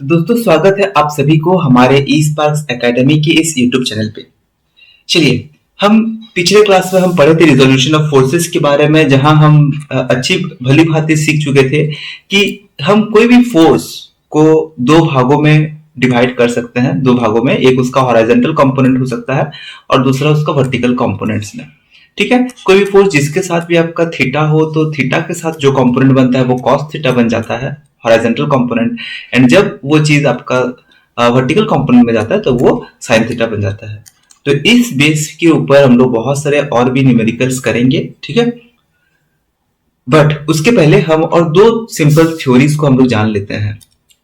तो दोस्तों स्वागत है आप सभी को हमारे ई स्पार्क्स एकेडमी के इस यूट्यूब चैनल पे। चलिए, हम पिछले क्लास में हम पढ़े थे रिजोल्यूशन ऑफ फोर्सेस के बारे में, जहां हम अच्छी भली भांति सीख चुके थे कि हम कोई भी फोर्स को दो भागों में डिवाइड कर सकते हैं। दो भागों में, एक उसका हॉरिजॉन्टल कंपोनेंट हो सकता है और दूसरा उसका वर्टिकल कंपोनेंट्स में। ठीक है, कोई भी फोर्स जिसके साथ भी आपका थीटा हो तो थीटा के साथ जो कंपोनेंट बनता है वो कॉस थीटा बन जाता है, हॉरिजॉन्टल कंपोनेंट। एंड जब वो चीज आपका वर्टिकल कंपोनेंट में जाता है तो वो साइन थीटा बन जाता है। तो इस बेस के ऊपर हम लोग बहुत सारे और भी न्यूमेरिकल्स करेंगे, ठीक है। बट उसके पहले हम और दो सिंपल थ्योरीज को हम लोग जान लेते हैं।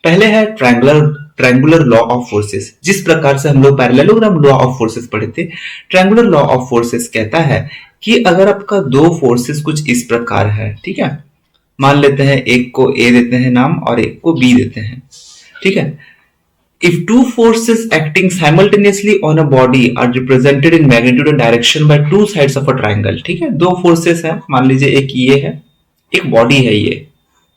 पहले है ट्रायंगुलर लॉ ऑफ फोर्सेस। जिस प्रकार से हम लोग पैरेललोग्राम लॉ ऑफ फोर्सेस पढ़े थे, ट्रायंगुलर लॉ ऑफ फोर्सेस कहता है कि अगर आपका दो फोर्सेस कुछ इस प्रकार है, ठीक है, मान लेते हैं एक को ए देते हैं नाम और एक को बी देते हैं, ठीक है। If two forces acting simultaneously on a body are represented in magnitude and direction by two sides of a triangle, ठीक है, दो फोर्सेस है, मान लीजिए एक ये है, एक बॉडी है, ये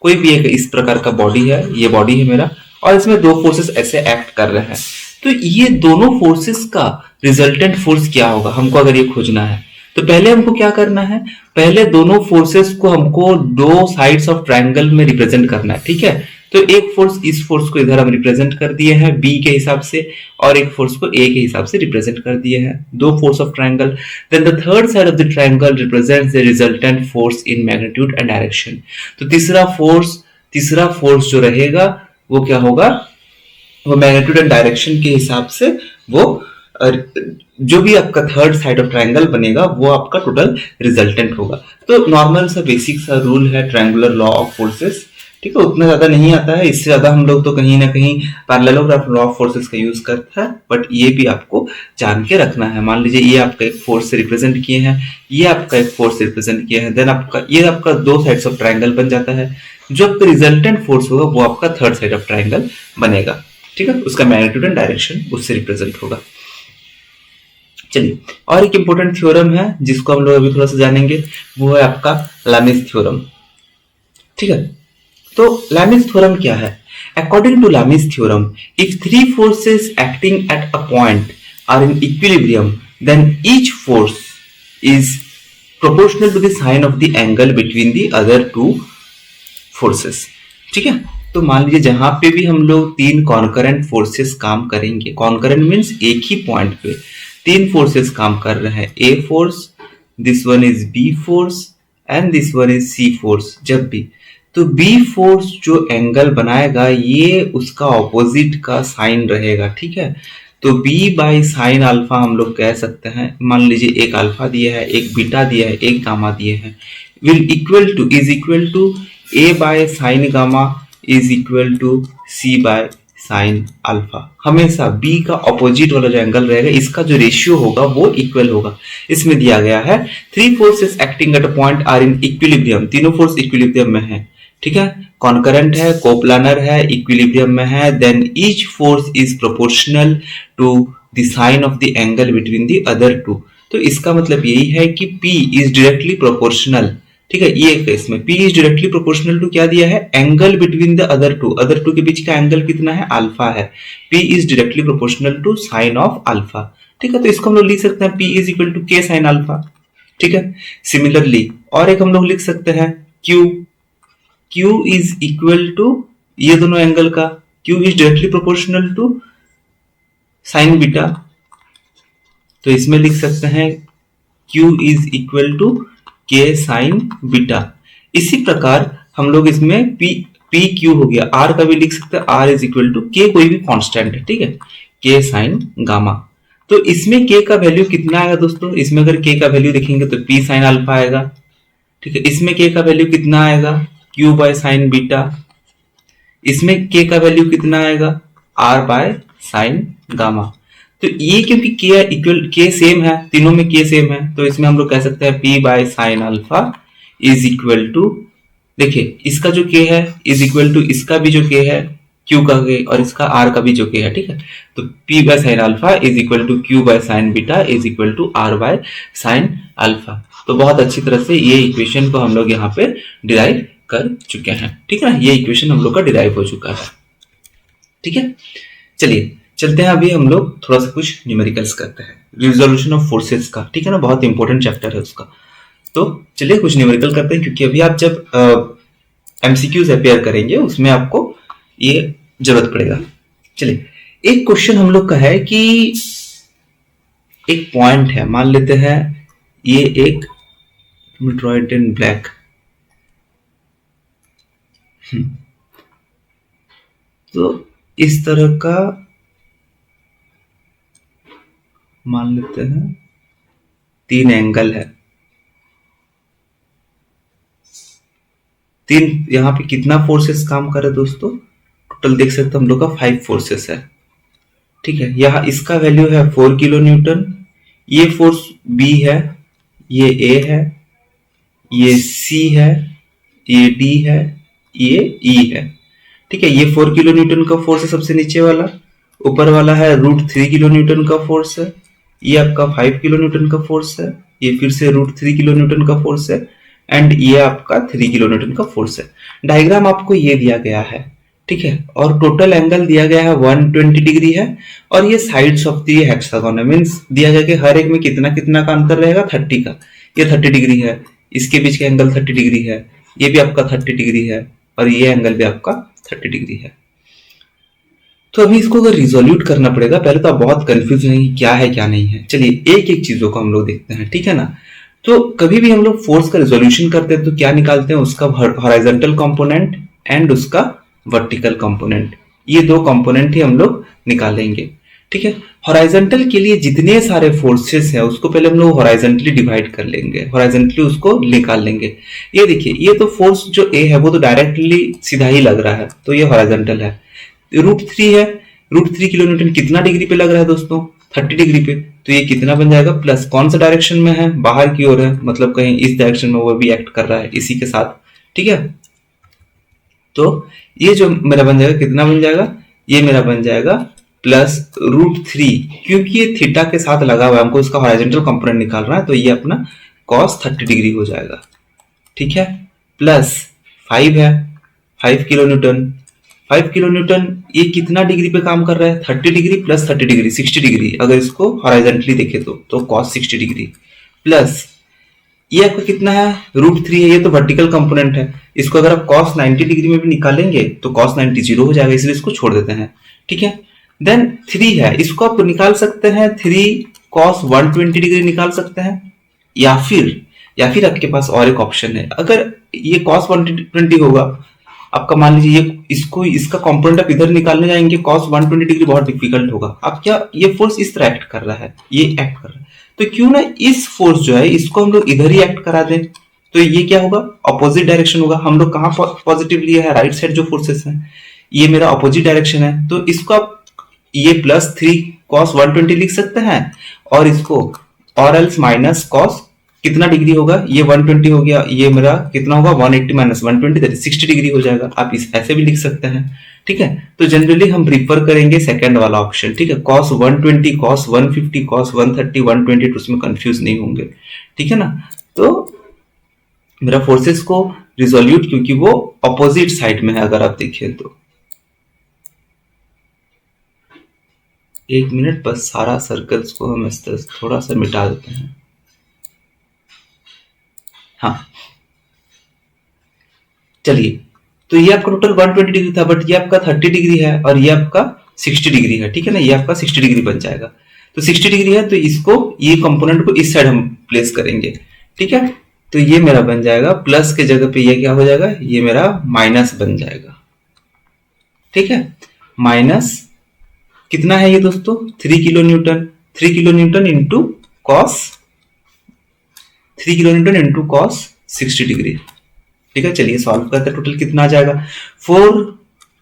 कोई भी एक इस प्रकार का बॉडी है, ये बॉडी है मेरा, और इसमें दो फोर्सेस ऐसे एक्ट कर रहे हैं। तो ये दोनों फोर्सेस का रिजल्टेंट फोर्स क्या होगा, हमको अगर ये खोजना है तो पहले हमको क्या करना है, पहले दोनों फोर्सेस को हमको दो साइड्स ऑफ ट्रायंगल में रिप्रेजेंट करना है, ठीक है। तो एक फोर्स, इस फोर्स को इधर हम रिप्रेजेंट कर दिए हैं बी के हिसाब से, और एक फोर्स को ए के हिसाब से रिप्रेजेंट कर दिए हैं, दो force of triangle. Then the third side of the triangle represents the resultant force in magnitude and direction. तो तीसरा फोर्स जो रहेगा वो क्या होगा, वो मैग्नीट्यूड एंड डायरेक्शन के हिसाब से वो जो भी आपका थर्ड साइड ऑफ ट्रायंगल बनेगा वो आपका टोटल रिजल्टेंट होगा। तो नॉर्मल सा बेसिक सा रूल है ट्रायंगुलर लॉ ऑफ फोर्सेस, ठीक है, उतना ज्यादा नहीं आता है। इससे ज्यादा हम लोग तो कहीं ना कहीं पैरेललोग्राम लॉ ऑफ फोर्सेस का यूज करता है, बट ये भी आपको जान के रखना है। मान लीजिए ये आपका एक फोर्स से रिप्रेजेंट किए हैं, ये आपका एक फोर्स से रिप्रेजेंट किया है, देन आपका ये आपका दो साइड्स ऑफ ट्रायंगल बन जाता है। जो आपका रिजल्टेंट फोर्स होगा वो आपका थर्ड साइड ऑफ ट्रायंगल बनेगा, ठीक है, उसका मैग्नीट्यूड एंड डायरेक्शन उससे रिप्रेजेंट होगा। चलिए, और एक इंपॉर्टेंट थ्योरम है जिसको हम लोग अभी थोड़ा सा जानेंगे, वो है आपका लैमिस थ्योरम, ठीक है। तो लैमिस थ्योरम क्या है? According to Lami's theorem, if three forces acting at a point are in equilibrium, then each force is proportional to the sine of the angle between the other two forces, ठीक है। तो मान लीजिए जहां पे भी हम लोग तीन कॉन्करेंट फोर्सेस काम करेंगे, कॉन्करेंट मीन्स एक ही पॉइंट पे तीन फोर्सेस काम कर रहे हैं, A force, this one is B force and this one is C force. जब भी तो बी फोर्स जो एंगल बनाएगा ये उसका ऑपोजिट का साइन रहेगा, ठीक है। तो बी बाई साइन अल्फा हम लोग कह सकते हैं, मान लीजिए एक अल्फा दिया है, एक बीटा दिया है, एक गामा दिए हैं, will is equal to A by sine gamma is equal to C by sine alpha. हमेशा बी का ऑपोजिट वाला जो एंगल रहेगा इसका जो रेशियो होगा वो इक्वल होगा। इसमें दिया गया है three forces acting at a point are in equilibrium, तीनों फोर्स इक्विलिब्रियम में है, ठीक है, कॉन्करेंट है, कोप्लानर है, इक्विलिब्रियम में है, then each force is proportional to the sine of the angle between the other two. तो इसका मतलब यही है कि P इज डायरेक्टली प्रोपोर्शनल, ठीक है, ये केस में P is directly proportional to क्या दिया है, angle between the other two के बीच का एंगल कितना है, अल्फा है। P is directly proportional to sine of alpha, ठीक है। तो इसको हम लोग लिख सकते हैं P is equal to K sine alpha, ठीक है। सिमिलरली और एक हम लोग लिख सकते हैं Q इज इक्वल टू ये दोनों एंगल का, Q is directly proportional to sine beta, तो इसमें लिख सकते हैं Q is equal to K sine beta. इसी प्रकार हम लोग इसमें P Q हो गया, R का भी लिख सकते हैं, R is equal to K कोई भी कांस्टेंट है, ठीक है, K साइन गामा। तो इसमें K का वैल्यू कितना आएगा दोस्तों, इसमें अगर K का वैल्यू देखेंगे तो P साइन अल्फा आएगा, ठीक है। इसमें K का वैल्यू कितना आएगा, Q बाय साइन बीटा। इसमें K का वैल्यू कितना आएगा, R बाय साइन गामा। तो ये क्योंकि K सेम है, तीनों में K सेम है, तो इसमें हम लोग कह सकते हैं P by sine alpha is equal to, देखिए इसका जो K है इज इक्वल टू इसका भी जो K है Q का K और इसका R का भी जो K है, ठीक है। तो P by sine alpha is equal to Q by sine beta is equal to R by sine alpha. तो बहुत अच्छी तरह से ये इक्वेशन को हम लोग यहाँ पे डिराइव कर चुके हैं, ठीक है ना, ये इक्वेशन हम लोग का डिराइव हो चुका है। ठीक है, चलिए चलते हैं, अभी हम लोग थोड़ा सा कुछ न्यूमेरिकल्स करते हैं रिजोल्यूशन ऑफ फोर्सेस का, ठीक है ना, बहुत इंपॉर्टेंट चैप्टर है उसका। तो चलिए कुछ न्यूमेरिकल करते हैं, क्योंकि अभी आप जब एमसीक्यूज अपेयर करेंगे उसमें आपको ये जरूरत पड़ेगा। चलिए, एक क्वेश्चन हम लोग का है कि एक पॉइंट है, मान लेते हैं ये एक, ड्रॉ इट इन ब्लैक, तो इस तरह का मान लेते हैं 3 एंगल है, 3, यहाँ पे कितना फोर्सेस काम कर रहे हैं दोस्तों, टोटल देख सकते हैं हम लोग का 5 फोर्सेस है, ठीक है। यहाँ इसका वैल्यू है 4 किलो न्यूटन, ये फोर्स बी है, ये ए है, ये सी है, ये डी है, ये ई है, ठीक है। ये 4 किलो न्यूटन का फोर्स है सबसे नीचे वाला, ऊपर वाला है √3 किलो न्यूटन का फोर्स है, ये आपका 5 किलो न्यूटन का फोर्स है, ये फिर से √3 किलो न्यूटन का फोर्स है, एंड ये आपका 3 किलो न्यूटन का फोर्स है। डायग्राम आपको ये दिया गया है, ठीक है, और टोटल एंगल दिया गया है 120 डिग्री है, और ये साइड्स ऑफ दी हेक्सागोन है, मीन्स दिया गया कि हर एक में कितना कितना का अंतर रहेगा, 30 का। ये 30 डिग्री है, इसके बीच का एंगल 30 डिग्री है, ये भी आपका 30 डिग्री है, और ये एंगल भी आपका 30 डिग्री है। तो अभी इसको अगर रिजोल्यूट करना पड़ेगा, पहले तो आप बहुत कंफ्यूज हैं कि क्या है क्या नहीं है। चलिए एक एक चीजों को हम लोग देखते हैं, ठीक है ना। तो कभी भी हम लोग फोर्स का रिजोल्यूशन करते हैं तो क्या निकालते हैं, उसका हॉरिजॉन्टल कंपोनेंट एंड उसका वर्टिकल कंपोनेंट, ये 2 कंपोनेंट ही हम लोग निकालेंगे, ठीक है। हॉरिजॉन्टल के लिए जितने सारे फोर्सेस हैं उसको पहले हम लोग हॉरिजॉन्टली डिवाइड कर लेंगे, हॉरिजॉन्टली उसको निकाल लेंगे। ये देखिए, ये तो फोर्स जो ए है वो तो डायरेक्टली सीधा ही लग रहा है, तो ये हॉरिजॉन्टल है। √3 है, √3 किलो न्यूटन कितना डिग्री पे लग रहा है दोस्तों, 30 डिग्री पे, तो ये कितना बन जाएगा, प्लस कौन सा डायरेक्शन में है, बाहर की ओर है, मतलब कहीं इस डायरेक्शन में वो भी एक्ट कर रहा है इसी के साथ, ठीक है। तो ये जो मेरा बन जाएगा कितना बन जाएगा, ये मेरा बन जाएगा प्लस √3, क्योंकि ये थीटा के साथ लगा हुआ है, हमको इसका हॉरिजॉन्टल कंपोनेंट निकालना है, तो ये अपना cos 30 डिग्री हो जाएगा, ठीक है। प्लस 5 है, 5 किलो न्यूटन, 5 किलो न्यूटन ये कितना डिग्री पे काम कर रहा है, 30 डिग्री प्लस 30 डिग्री 60 डिग्री, अगर इसको हॉरिजॉन्टली देखे तो cos 60 डिग्री, प्लस ये आपका कितना है, √3 है, ये तो वर्टिकल कंपोनेंट है, इसको अगर आप cos 90 डिग्री में भी निकालेंगे तो cos 90 0 हो जाएगा, इसलिए इसको छोड़ देते हैं, ठीक है। देन 3 है, इसको आप निकाल सकते हैं 3 cos 120 डिग्री निकाल सकते हैं, या फिर आपके पास और एक ऑप्शन है, अगर ये cos 120 होगा आपका, मान लीजिए ये इसका कंपोनेंट आप इधर निकालने जाएंगे, cos 120 डिग्री बहुत डिफिकल्ट होगा। आप क्या, ये फोर्स इस तरह एक्ट कर रहा है, ये एक्ट कर रहा है, तो क्यों ना इस फोर्स जो है इसको हम लोग इधर ही एक्ट करा दें, तो ये क्या होगा, अपोजिट डायरेक्शन होगा। हम लोग कहाँ पॉजिटिव लिए है, राइट साइड जो फोर्सेस हैं, ये मेरा अपोजिट डायरेक्शन है, तो इसको आप ये +3 cos 120 लिख सकते हैं, और इसको और एल्स माइनस cos कितना डिग्री होगा, ये 120 हो गया, ये मेरा कितना होगा 180 माइनस 120 दैट इज 60 डिग्री हो जाएगा। आप इस ऐसे भी लिख सकते हैं, ठीक है। तो जनरली हम प्रीफर करेंगे सेकंड वाला ऑप्शन, ठीक है, cos 120, cos 150, cos 130, 120, तो उसमें कंफ्यूज नहीं होंगे, ठीक है ना। तो मेरा फोर्सेस को रिजोल्यूट, क्योंकि वो अपोजिट साइड में है, अगर आप देखें तो 1 मिनट, बस सारा सर्कल्स को हम इस तरह थोड़ा सा मिटा देते हैं। हाँ चलिए, तो ये आपका टोटल 120 डिग्री था, बट ये आपका 30 डिग्री है और ये आपका 60 डिग्री है, ठीक है ना, ये आपका 60 डिग्री बन जाएगा। तो 60 डिग्री है, तो इसको, ये कंपोनेंट को इस साइड हम प्लेस करेंगे, ठीक है। तो ये मेरा बन जाएगा प्लस के जगह पे ये क्या हो जाएगा, ये मेरा माइनस बन जाएगा, ठीक है। माइनस कितना है ये दोस्तों, 3 kilo Newton, 3 kilo Newton into cos 3 kilo Newton into cos 60 degree, ठीक है। चलिए सॉल्व करते हैं, टोटल कितना आ जाएगा, 4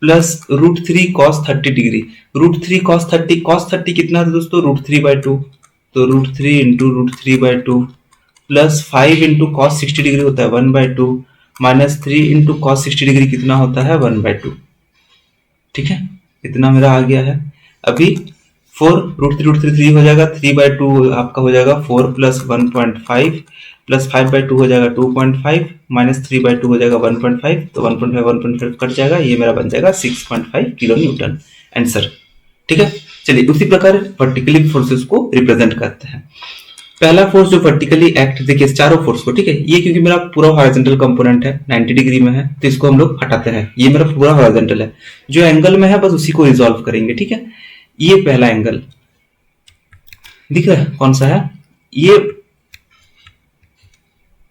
प्लस √3 cos 30 डिग्री, √3 cos 30 कितना था दोस्तों, √3/2, तो √3 into √3/2 plus 5 into cos 60 degree होता है 1/2, माइनस 3 इंटू cos 60 डिग्री कितना होता है 1/2, ठीक है। इतना मेरा आ गया है। अभी 4 √3 3 हो जाएगा, 3/2 आपका हो जाएगा 4 प्लस 1.5 प्लस 5/2 हो जाएगा 2.5 माइनस 3/2 हो जाएगा 1.5, तो 1.5 कट जाएगा, ये मेरा बन जाएगा 6.5 किलो न्यूटन। आंसर। ठीक है, चलिए उसी प्रकार वर्टिकली फोर्सेस को रिप्रेजेंट करते हैं। पहला फोर्स जो वर्टिकली एक्ट, देखिए चारों फोर्स को, ठीक है, ये क्योंकि मेरा पूरा हॉरिजॉन्टल कंपोनेंट है 90 डिग्री में है तो इसको हम लोग हटाते हैं, ये मेरा पूरा हॉरिजॉन्टल है, जो एंगल में है बस उसी को रिजॉल्व करेंगे। ठीक है, ये पहला एंगल दिख रहा है कौन सा है,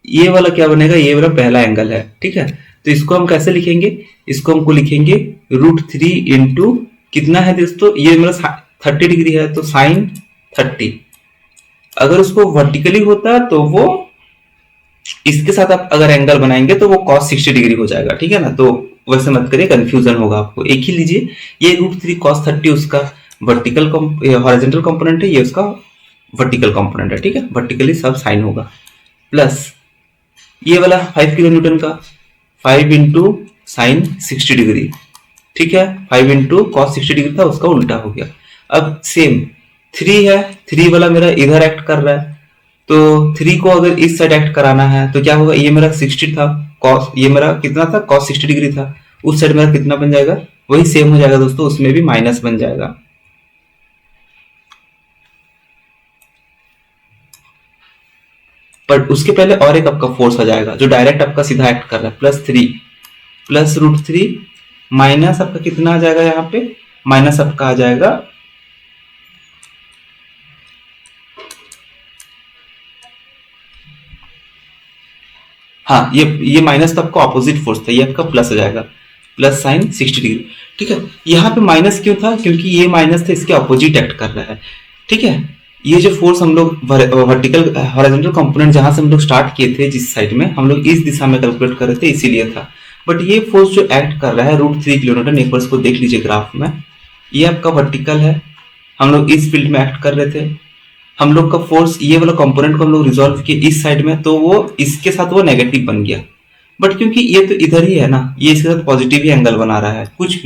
ये वाला क्या बनेगा, ये वाला पहला एंगल है। ठीक है, तो इसको हम कैसे लिखेंगे, इसको हमको लिखेंगे √3 इंटू कितना है दोस्तों, ये मेरा 30 डिग्री है तो साइन 30। अगर उसको वर्टिकली होता तो वो इसके साथ आप अगर एंगल बनाएंगे तो वो cos 60 डिग्री हो जाएगा। ठीक है ना, तो वैसे मत करिए, कंफ्यूजन होगा आपको। एक ही लीजिए, ये √3 cos 30 उसका वर्टिकल हॉरिजॉन्टल कंपोनेंट है, ये उसका वर्टिकल कंपोनेंट है। ठीक है, वर्टिकली सब साइन होगा, प्लस ये वाला 5 किलो न्यूटन का 5 इंटू साइन 60 डिग्री। ठीक है, 5 इंटू कॉस 60 डिग्री था, उसका उल्टा हो गया। अब सेम 3 है, 3 वाला मेरा इधर एक्ट कर रहा है, तो 3 को अगर इस साइड एक्ट कराना है तो क्या होगा, ये मेरा 60 था कॉस, ये मेरा कितना था कॉस 60 डिग्री था, उस साइड मेरा कितना बन जाएगा, वही सेम हो जाएगा दोस्तों, उसमें भी माइनस बन जाएगा। पर उसके पहले और एक आपका फोर्स आ जाएगा जो डायरेक्ट आपका सीधा एक्ट कर रहा है, +3 प्लस √3 माइनस आपका कितना आ जाएगा, यहाँ पे माइनस आपका आ जाएगा हाँ, ये माइनस तो आपका ऑपोजिट फोर्स था, ये आपका प्लस आ जाएगा, प्लस साइन 60 डिग्री। ठीक है, यहाँ पे माइनस क्यों था, क्योंकि ये माइनस था, इसके ऑपोजिट एक्ट कर रहा है। ठीक है, ये जो फोर्स हम लोग वर्टिकल हॉरिजॉन्टल कंपोनेंट जहां से हम लोग स्टार्ट किए थे, जिस साइड में हम लोग इस दिशा में कैलकुलेट कर रहे थे, इसीलिए था। बट ये फोर्स जो एक्ट कर रहा है √3 किलोमीटर, एक बार इसको देख लीजिए ग्राफ में, ये आपका वर्टिकल है, हम लोग इस फील्ड में एक्ट कर रहे थे, हम लोग का फोर्स ये वाला कंपोनेंट को हम लोग रिजॉल्व किए इस साइड में, तो वो इसके साथ वो नेगेटिव बन गया। बट क्योंकि ये तो इधर ही है ना, ये इसके साथ पॉजिटिव ही एंगल बना रहा है, कुछ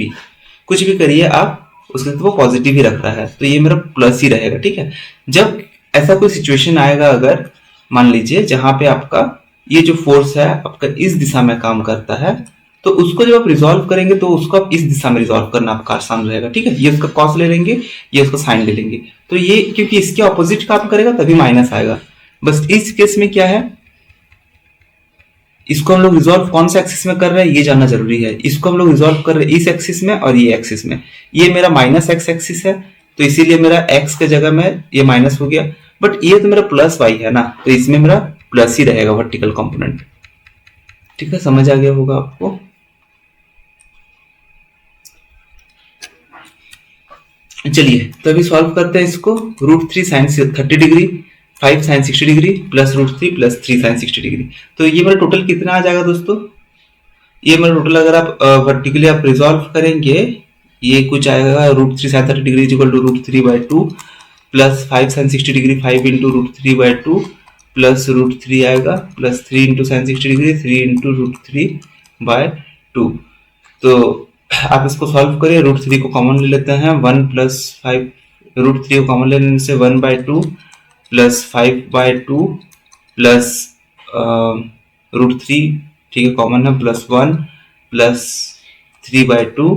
भी करिए आप, उसके साथ वो पॉजिटिव ही रख रहा है, तो ये मेरा प्लस ही रहेगा। ठीक है, जब ऐसा कोई सिचुएशन आएगा, अगर मान लीजिए जहां पे आपका ये जो फोर्स है आपका इस दिशा में काम करता है, तो उसको जब आप रिजॉल्व करेंगे तो उसको आप इस दिशा में रिजॉल्व करना आपका आसान रहेगा। ठीक है, ये उसका कॉस ले लेंगे, ये उसका साइन ले लेंगे, तो ये क्योंकि इसके ऑपोजिट काम करेगा तभी माइनस आएगा। बस इस केस में क्या है, इसको हम लोग रिजॉल्व कौन सा एक्सिस में कर रहे हैं ये जानना जरूरी है। इसको हम लोग रिजॉल्व कर रहे हैं इस एक्सिस में और ये एक्सिस में, ये मेरा -x एक्सिस है, तो इसीलिए मेरा x के जगह में ये माइनस हो गया। बट ये तो मेरा +y है ना, तो इसमें मेरा प्लस ही रहेगा वर्टिकल कंपोनेंट। ठीक है, समझ आ गया होगा आपको। चलिए तो अभी सॉल्व करते हैं इसको। √3 sine 30 degree, 5 sine 60 degree plus √3 plus 3 sine 60 degree, तो ये मेरा टोटल कितना आ जाएगा दोस्तों, ये मेरा टोटल अगर आप वर्टिकली आप रिजॉल्व करेंगे, ये कुछ आएगा √3 sine 30 degree equal to √3/2 plus 5 sine 60 degree 5 into √3/2 plus √3 आएगा plus 3 into sine 60 degree 3 into √3/2। तो आप इसको सॉल्व करिए, √3 को कॉमन ले लेते हैं, 1 प्लस 5, √3 को कॉमन लेने से 1/2 प्लस 5/2 प्लस √3, ठीक है कॉमन है, प्लस 1 प्लस 3/2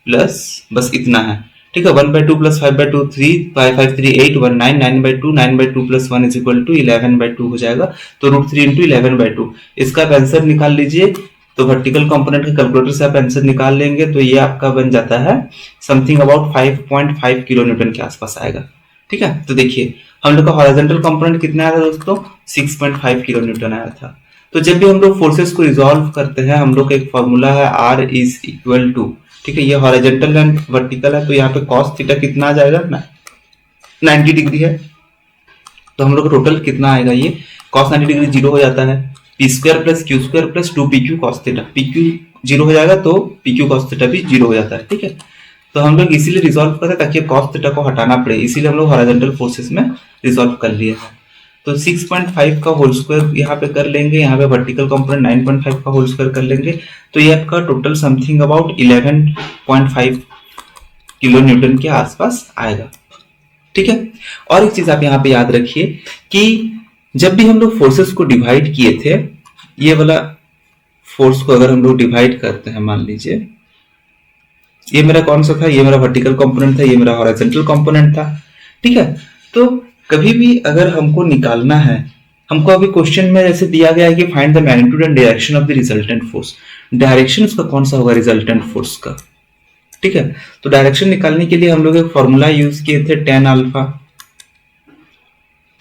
प्लस बस इतना है। ठीक है, 1/2 plus 5/2 3, 5 5 3 8 1 9 9/2 9/2 plus 1 is equal to 11/2 हो जाएगा। तो √3 इंटू 11/2 इसका आप आंसर निकाल लीजिए। तो वर्टिकल कंपोनेंट के कैलकुलेटर से आप आंसर निकाल लेंगे तो ये आपका बन जाता है समथिंग अबाउट 5.5 किलो न्यूटन के आसपास आएगा। ठीक है, तो देखिए हम लोग का हॉरिजॉन्टल कंपोनेंट कितना आया था दोस्तों, 6.5 किलो न्यूटन आया था। तो जब भी हम लोग फोर्सेस को रिजॉल्व करते हैं, हम लोग का एक फॉर्मूला है R इज इक्वल टू, ठीक है, ये हॉरिजॉन्टल एंड वर्टिकल है, तो यहाँ पे cos थीटा कितना आ जाएगा ना 90 डिग्री है, तो हम लोग का टोटल कितना आएगा, ये cos 90 डिग्री 0 हो जाता है, p² plus q² plus 2pq cos theta, pq 0 हो जाएगा तो pq cos थीटा भी 0 हो जाता है। ठीक है, तो हम लोग इसीलिए रिजॉल्व करते हैं ताकि cos थीटा को हटाना पड़े, इसीलिए हम लोग हॉरिजॉन्टल फोर्सेस में रिजॉल्व कर लिए हैं। तो 6.5 का होल स्क्वायर यहाँ पे कर लेंगे, यहाँ पे वर्टिकल कंपोनेंट 9.5 का होल स्क्वायर कर लेंगे, तो ये आपका total something about 11.5 kilo Newton के आसपास आएगा। ठीक है, और एक चीज आप यहाँ पे याद रखिए कि जब भी हम लोग फोर्सेस को डिवाइड किए थे, ये वाला फोर्स को अगर हम लोग डिवाइड करते हैं, मान लीजिए ये मेरा कौन सा था, ये मेरा वर्टिकल कंपोनेंट था, ये मेरा हॉरिजॉन्टल कंपोनेंट था। ठीक है, तो कभी भी अगर हमको निकालना है, हमको अभी क्वेश्चन में जैसे दिया गया है कि find the magnitude and direction of the resultant force, direction उसका कौन सा होगा रिजल्टेंट फोर्स का। ठीक है, तो डायरेक्शन निकालने के लिए हम लोग एक फॉर्मूला यूज किए थे tan अल्फा।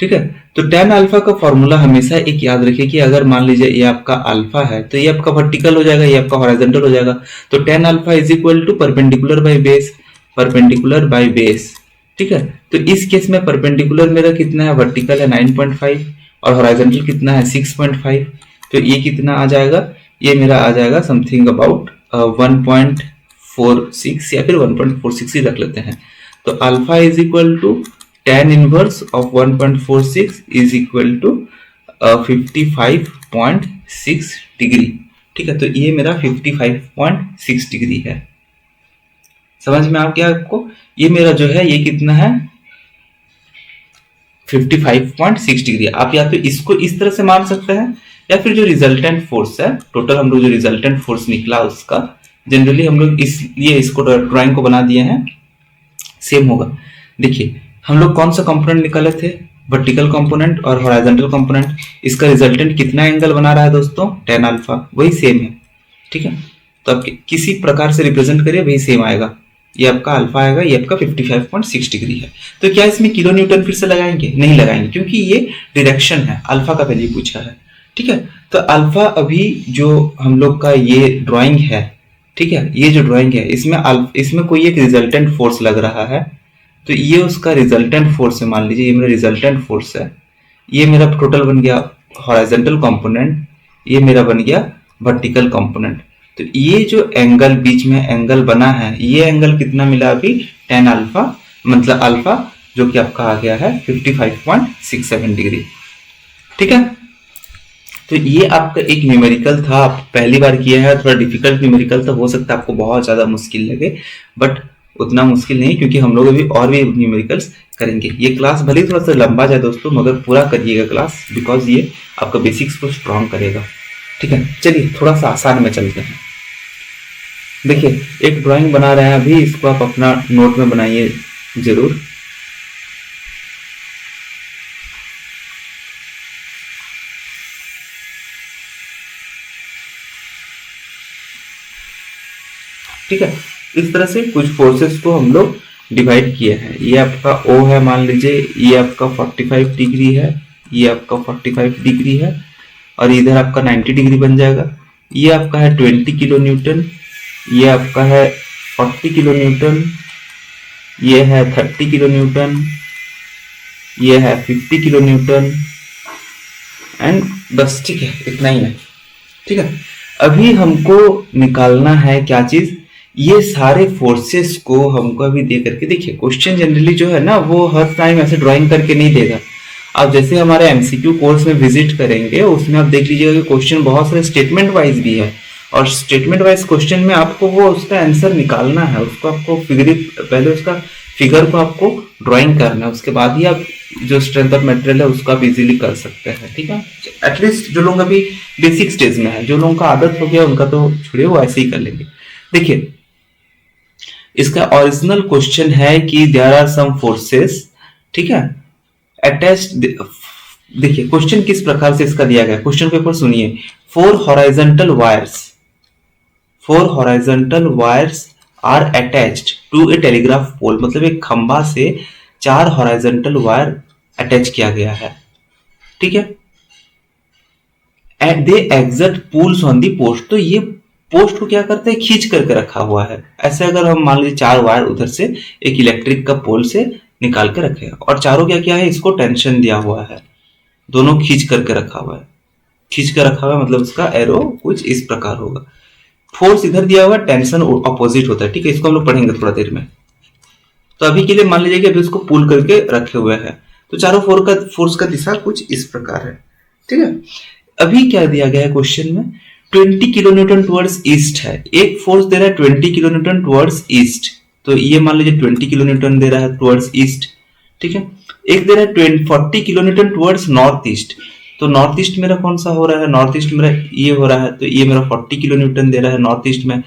ठीक है, तो tan अल्फा का फॉर्मूला हमेशा एक याद रखिए कि अगर मान लीजिए ये आपका अल्फा है तो ये आपका वर्टिकल हो जाएगा, ये आपका हॉरिजॉन्टल हो जाएगा। तो tan alpha is equal to perpendicular by base, perpendicular by base. ठीक है, तो इस केस में परपेंडिकुलर मेरा कितना है, वर्टिकल है 9.5 और हॉरिजॉन्टल कितना है 6.5। तो ये कितना आ जाएगा, ये मेरा आ जाएगा समथिंग अबाउट 1.46 या फिर 1.46 ही रख लेते हैं। तो alpha is equal to tan inverse of 1.46 is equal to 55.6 degree. ठीक है, तो ये मेरा 55.6 डिग्री है। समझ में आ गया आपको, ये मेरा जो है ये कितना है 55.6 डिग्री। आप या तो इसको इस तरह से मान सकते हैं या फिर जो रिजल्टेंट फोर्स है, टोटल हम लोग जो रिजल्टेंट फोर्स निकला उसका जनरली हम लोग इसलिए इसको ड्राइंग को बना दिए हैं, सेम होगा। देखिए हम लोग कौन सा कंपोनेंट निकाले थे, वर्टिकल कंपोनेंट और हॉरिजॉन्टल कंपोनेंट। इसका रिजल्टेंट कितना एंगल बना रहा है दोस्तों, tan अल्फा, वही सेम है। ठीक है, तो आप किसी प्रकार से रिप्रेजेंट करिए वही सेम आएगा। ये आपका अल्फा आएगा, ये आपका 55.6 डिग्री है। तो क्या इसमें किलो न्यूटन फिर से लगाएंगे, नहीं लगाएंगे, क्योंकि ये डायरेक्शन है, अल्फा का पहले पूछा है। ठीक है, तो अल्फा अभी जो हम लोग का ये ड्राइंग है, ठीक है, ये जो ड्राइंग है इसमें कोई एक रिजल्टेंट फोर्स लग रहा है, तो ये उसका रिजल्टेंट फोर्स है। मान लीजिए ये मेरा रिजल्टेंट फोर्स है, ये मेरा टोटल बन गया हॉरिजॉन्टल कंपोनेंट, ये मेरा बन गया वर्टिकल कंपोनेंट। तो ये जो एंगल बीच में एंगल बना है, ये एंगल कितना मिला अभी, tan अल्फा, मतलब अल्फा जो कि आपका आ गया है 55.67 डिग्री। ठीक है, तो ये आपका एक न्यूमेरिकल था, आप पहली बार किया है, थोड़ा डिफिकल्ट न्यूमेरिकल था, हो सकता है आपको बहुत ज्यादा मुश्किल लगे, बट उतना मुश्किल नहीं, क्योंकि हम लोग अभी और भी न्यूमेरिकल्स करेंगे। ये क्लास भले थोड़ा सा लंबा जाए दोस्तों, मगर पूरा करिएगा क्लास, बिकॉज ये आपका बेसिक्स को स्ट्रॉन्ग करेगा। ठीक है, चलिए थोड़ा सा आसान में चलते हैं। देखिए एक ड्राइंग बना रहे हैं अभी, इसको आप अपना नोट में बनाइए जरूर। ठीक है, इस तरह से कुछ फोर्सेस को हम लोग डिवाइड किए हैं। ये आपका O है, मान लीजिए ये आपका 45 डिग्री है, ये आपका 45 डिग्री है, और इधर आपका 90 डिग्री बन जाएगा। ये आपका है 20 किलो न्यूटन, ये आपका है 40 किलो न्यूटन, ये है 30 किलो न्यूटन, ये है 50 किलो न्यूटन, एंड बस। ठीक है, इतना ही है। ठीक है, अभी हमको निकालना है क्या चीज, ये सारे फोर्सेस को हमको अभी दे करके। देखिए क्वेश्चन जनरली जो है ना वो हर टाइम ऐसे ड्राइंग करके नहीं देगा। आप जैसे हमारे एमसीक्यू कोर्स में विजिट करेंगे, उसमें आप देख लीजिएगा कि क्वेश्चन बहुत सारे स्टेटमेंट वाइज भी है, और स्टेटमेंट वाइज क्वेश्चन में आपको वो उसका आंसर निकालना है, उसको आपको पहले उसका फिगर को आपको ड्राइंग करना है, उसके बाद ही आप जो स्ट्रेंथ ऑफ मटेरियल है उसको आप इजीली कर सकते हैं। ठीक है, एटलीस्ट जो लोग अभी बेसिक स्टेज में है, जो लोगों का आदत हो गया उनका तो छोड़िए, वो ऐसे ही कर लेंगे। देखिए इसका ओरिजिनल क्वेश्चन है कि देयर आर सम फोर्सेस, ठीक है, अटैच्ड। देखिए क्वेश्चन किस प्रकार से इसका दिया गया, क्वेश्चन पेपर सुनिए। Four horizontal wires are attached to a telegraph pole, मतलब एक खंबा से 4 हॉरिजॉन्टल वायर अटैच किया गया है। ठीक है, and they exert pulls on the post, तो ये पोस्ट को क्या करते हैं, खींच करके रखा हुआ है। ऐसे अगर हम मान लीजिए 4 वायर उधर से एक इलेक्ट्रिक का पोल से निकाल के रखे हैं, और चारों क्या क्या है, इसको टेंशन दिया हुआ है, दोनों खींच करके रखा हुआ है। खींच कर रखा हुआ है मतलब उसका एरो कुछ इस प्रकार होगा। फोर्स इधर दिया हुआ है, टेंशन अपोजिट होता है। ठीक है, इसको हम लोग पढ़ेंगे थोड़ा देर में। तो अभी के लिए मान लीजिए कि अभी उसको पुल करके रखे हुए हैं, तो चारों फोर्स का दिशा कुछ इस प्रकार है। ठीक है, अभी क्या दिया गया है क्वेश्चन में, 20 किलो न्यूटन टुवर्ड्स ईस्ट है, एक फोर्स दे रहा है 20 किलो न्यूटन टुवर्ड्स ईस्ट, तो ये मान लीजिए 20 किलो न्यूटन दे रहा है टुवर्ड्स ईस्ट। ठीक है, एक दे रहा है 40 kilo Newton towards north east, तो नॉर्थ ईस्ट मेरा कौन सा हो रहा है, नॉर्थ ईस्ट मेरा ये हो रहा है, तो ये मेरा 40 किलो न्यूटन दे रहा है नॉर्थ ईस्ट में।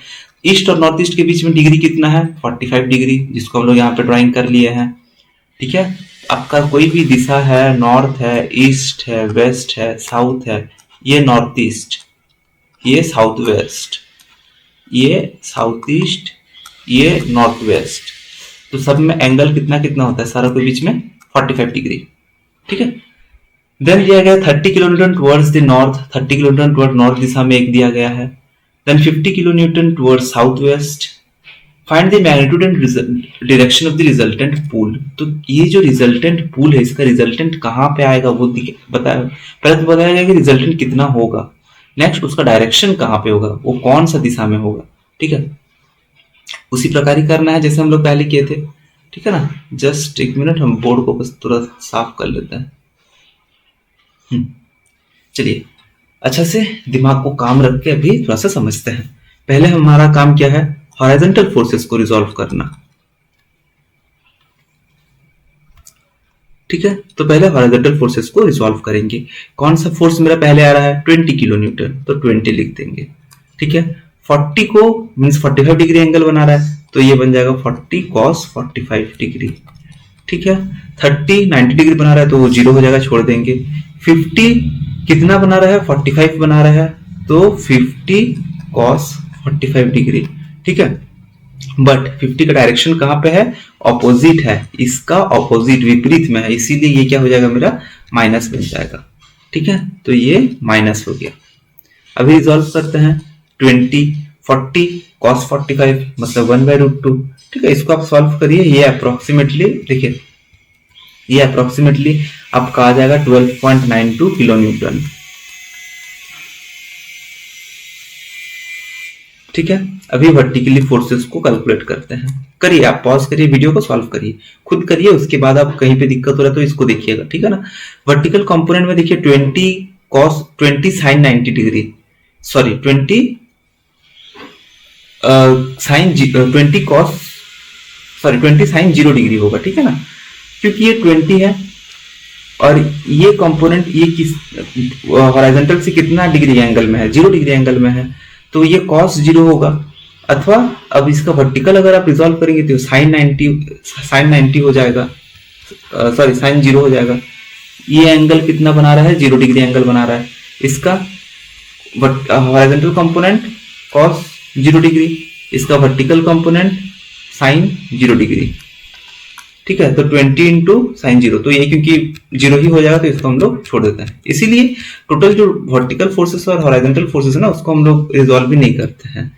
ईस्ट और नॉर्थ ईस्ट के बीच में डिग्री कितना है 45 डिग्री, जिसको हम लोग यहाँ पे ड्राइंग कर लिए हैं। ठीक है, आपका कोई भी दिशा है, नॉर्थ है, ईस्ट है, वेस्ट है, साउथ है, ये नॉर्थ ईस्ट, ये साउथ वेस्ट, ये साउथ ईस्ट, ये नॉर्थ वेस्ट, तो सब में एंगल कितना कितना होता है सारा के बीच में 45 डिग्री। ठीक है, देन दिया गया 30 kilometre towards the north, 30 kilometre toward north दिशा में एक दिया गया है। Then 50 kilometre towards south west, find the magnitude and direction of the resultant pull. तो ये जो रिजल्टेंट पूल है, इसका रिजल्टेंट कहाँ पे आएगा वो बताया, पहले तो बताया गया कि रिजल्टेंट कितना होगा, नेक्स्ट उसका डायरेक्शन कहाँ पे होगा, वो कौन सा दिशा में होगा। ठीक है, उसी प्रकार ही करना है जैसे हम लोग पहले किए थे। ठीक है ना, जस्ट एक मिनट, हम बोर्ड को बस थोड़ा साफ कर लेते हैं। चलिए अच्छा से दिमाग को काम रख के अभी थोड़ा सा समझते हैं। पहले हमारा काम क्या है, हॉरिजॉन्टल फोर्सेस को रिजॉल्व करना। ठीक है, तो पहले हॉरिजॉन्टल फोर्सेस को रिजॉल्व करेंगे। कौन सा फोर्स मेरा पहले आ रहा है 20 किलो न्यूटन, तो 20 लिख देंगे। ठीक है, 40 को मीन्स 45 डिग्री एंगल बना रहा है, तो ये बन जाएगा 40 cos 45 डिग्री। ठीक है, 30 90 डिग्री बना रहा है तो वो 0 हो जाएगा, छोड़ देंगे। 50 कितना बना रहा है 45 बना रहा है, तो 50 cos 45 डिग्री। ठीक है, बट 50 का डायरेक्शन कहाँ पे है, ऑपोजिट है, इसका ऑपोजिट विपरीत में है, इसीलिए ये क्या हो जाएगा मेरा माइनस बन जाएगा। ठीक है, तो ये माइनस हो गया। अभी रिजॉल्व करते हैं। 40 cos 45 मतलब 1/√2। ठीक है, इसको आप सॉल्व करिए, ये अप्रोक्सीमेटली देखिए, ये अप्रोक्सीमेटली आपका आ जाएगा 12.92 किलो न्यूटन। ठीक है, अभी वर्टिकली फोर्सेस को कैलकुलेट करते हैं। करिए, आप पॉज करिए, वीडियो को सॉल्व करिए, खुद करिए, उसके बाद आप कहीं पे दिक्कत हो रहा है तो इसको देखिएगा। ठीक है ना, वर्टिकल कंपोनेंट में देखिए 20 sin 90 degree, sorry 20 sin 0 degree होगा। ठीक है ना, क्योंकि ये 20 है और ये कंपोनेंट ये किस हॉरिजॉन्टल से कितना डिग्री एंगल में है, 0 डिग्री एंगल में है, तो ये cos 0 होगा। अथवा अब इसका वर्टिकल अगर आप रिजॉल्व करेंगे तो sin 90 हो जाएगा, सॉरी sin 0 हो जाएगा। ये एंगल कितना बना रहा है, 0 डिग्री एंगल बना रहा है। इसका हॉरिजॉन्टल कंपोनेंट cos 0 डिग्री, इसका वर्टिकल कंपोनेंट sin 0 डिग्री। ठीक है, तो 20 इंटू साइन 0, तो ये क्योंकि 0 ही हो जाएगा तो इसको हम लोग छोड़ देते हैं। इसीलिए टोटल जो वर्टिकल फोर्सेस और हॉरिजॉन्टल फोर्सेस है ना, उसको हम लोग रिजॉल्व भी नहीं करते हैं।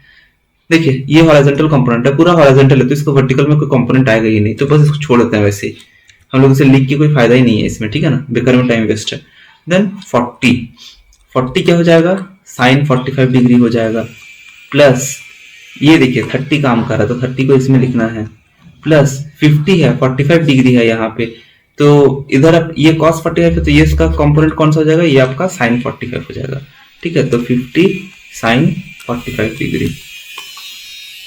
देखिए, ये हॉरिजॉन्टल कंपोनेंट है, पूरा हॉरिजॉन्टल है, तो इसको वर्टिकल में कोई कंपोनेंट आएगा ही नहीं, तो बस इसको छोड़ देते हैं। वैसे ही हम लोग इसे लिख के कोई फायदा ही नहीं है इसमें। ठीक है ना, बेकार में टाइम वेस्ट है। देन 40 क्या हो जाएगा, साइन 45 डिग्री हो जाएगा, प्लस ये देखिए 30 काम कर रहा है तो 30 को इसमें लिखना है, प्लस 50 है, 45 डिग्री है यहाँ पे, तो इधर आप ये cos 45 है तो ये इसका कंपोनेंट कौन सा हो जाएगा, ये आपका sin 45 हो जाएगा। ठीक है, तो 50 sin 45 डिग्री।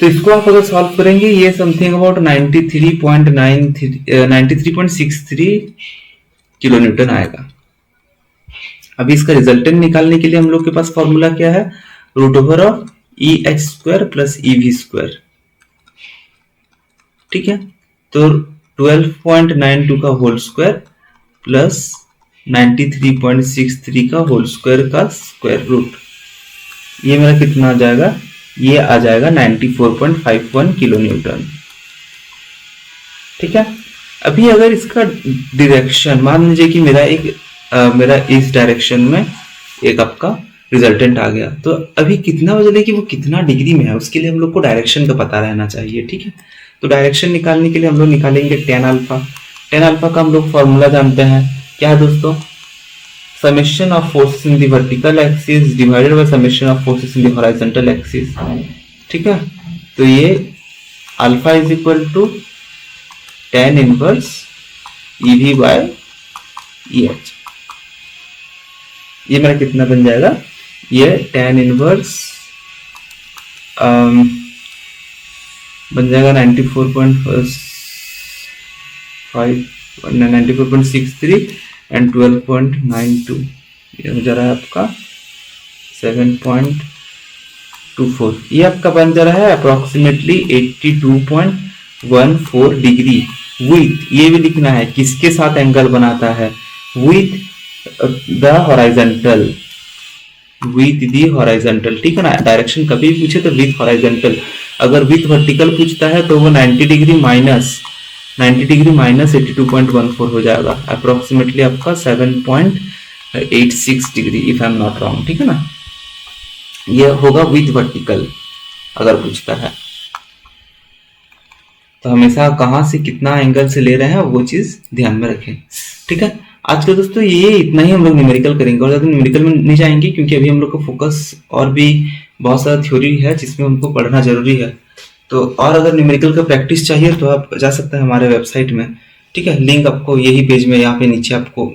तो इसको आप अगर सॉल्व करेंगे, ये समथिंग अबाउट 93.63 किलो न्यूटन आएगा। अभी इसका रिजल्टेंट निकालने के लिए हम लोग के पास फॉर्मूला क्या है, √ऑफ EH² प्लस EV²। ठीक है, तो 12.92 का होल स्क्वायर प्लस 93.63 का होल स्क्वायर का स्क्वायर रूट, ये मेरा कितना आ जाएगा, ये आ जाएगा 94.51 किलो न्यूटन। ठीक है, अभी अगर इसका डायरेक्शन मान लीजिए कि मेरा इस डायरेक्शन में एक आपका रिजल्टेंट आ गया, तो अभी कितना बदले कि वो कितना डिग्री में है, उसके लिए हम लोग को डायरेक्शन का पता रहना चाहिए। ठीक है, तो डायरेक्शन निकालने के लिए हम लोग निकालेंगे tan अल्फा। tan अल्फा का हम लोग फॉर्मूला जानते हैं, क्या है दोस्तों, summation of forces in the vertical axis divided by summation of forces in the horizontal axis. ठीक है, तो ये alpha is equal to tan inverse EV by EH। ये मेरा कितना बन जाएगा, ये tan इनवर्स बन जाएगा 94.63 एंड 12.92, ये हो जा रहा है आपका 7.2 24, ये आपका बन जा रहा है अप्रोक्सीमेटली 82.14 डिग्री विथ, ये भी लिखना है किसके साथ एंगल बनाता है, with the horizontal, with the horizontal, ठीक है ना। डायरेक्शन कभी भी पूछे तो विथ हॉराइजेंटल, अगर विथ वर्टिकल पूछता है तो वो 90 डिग्री माइनस 82.14 हो जाएगा, अप्रोक्सीमेटली आपका 7.86 degree if I am not wrong, ठीक है ना। ये होगा विथ वर्टिकल अगर पूछता है तो हमेशा कहां से कितना एंगल से ले रहे हैं वो चीज ध्यान में रखें, ठीक है। आज के दोस्तों ये इतना ही हम लोग न्यूमेरिकल करेंगे और ज्यादा न्यूमेरिकल में नहीं जाएंगे क्योंकि अभी हम लोग का फोकस और भी बहुत सारा थ्योरी है जिसमें हमको पढ़ना जरूरी है। तो और अगर न्यूमेरिकल का प्रैक्टिस चाहिए तो आप जा सकते हैं हमारे वेबसाइट में, ठीक है। लिंक आपको यही पेज में यहाँ पे नीचे आपको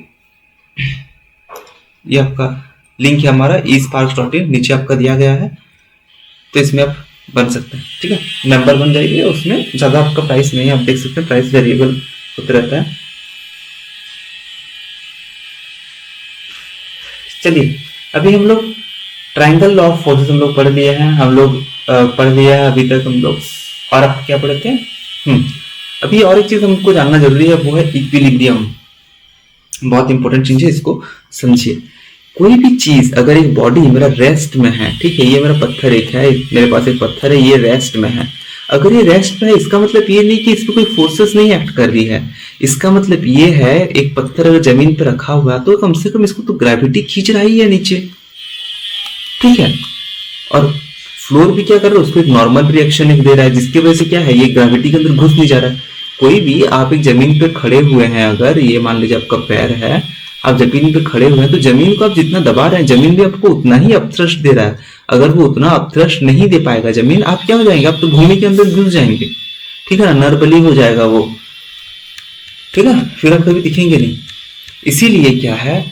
ये आपका लिंक है हमारा esparks.in, नीचे आपका दिया गया है, तो इसमें आप बन सकते हैं, ठीक है। मेंबर बन जाएंगे, उसमें ज़्यादा आपका प्राइस नहीं है, आप देख सकते हैं प्राइस वेरिएबल होता रहता है। चलिए अभी हम लोग ट्राइंगल लॉ ऑफ फोर्सेस हम लोग पढ़ लिए हैं, हम लोग पढ़ लिया है अभी तक हम लोग। और आप क्या पढ़े थे? अभी और एक चीज हमको जानना जरूरी है, वो है इक्विलिब्रियम। बहुत इंपॉर्टेंट चीज है, इसको समझिए। कोई भी चीज अगर एक बॉडी मेरा रेस्ट में है, ठीक है, ये मेरा पत्थर एक है, मेरे पास एक पत्थर है, ये रेस्ट में है। अगर ये रेस्ट में है इसका मतलब ये नहीं कि इस पे कोई फोर्सेस नहीं एक्ट कर रही है, इसका मतलब ये है एक पत्थर अगर जमीन पे रखा हुआ है तो कम से कम इसको तो ग्रेविटी खींच रहा ही है नीचे, ठीक है। और फ्लोर भी क्या कर रहा है, उसको एक नॉर्मल रिएक्शन एक दे रहा है जिसकी वजह से क्या है, ये ग्रेविटी के अंदर घुस नहीं जा रहा है। कोई भी आप एक जमीन पे खड़े हुए हैं, अगर ये मान लीजिए आपका पैर है, आप जमीन पे खड़े हुए हैं तो जमीन को आप जितना दबा रहे हैं जमीन भी आपको उतना ही अपथ्रस्ट दे रहा है। अगर वो उतना अपथ्रस्ट नहीं दे पाएगा जमीन, आप क्या हो जाएंगे, आप तो भूमि के अंदर घुस जाएंगे, ठीक है ना, नरबली हो जाएगा वो, ठीक है, फिर आप कभी दिखेंगे नहीं। इसीलिए क्या है,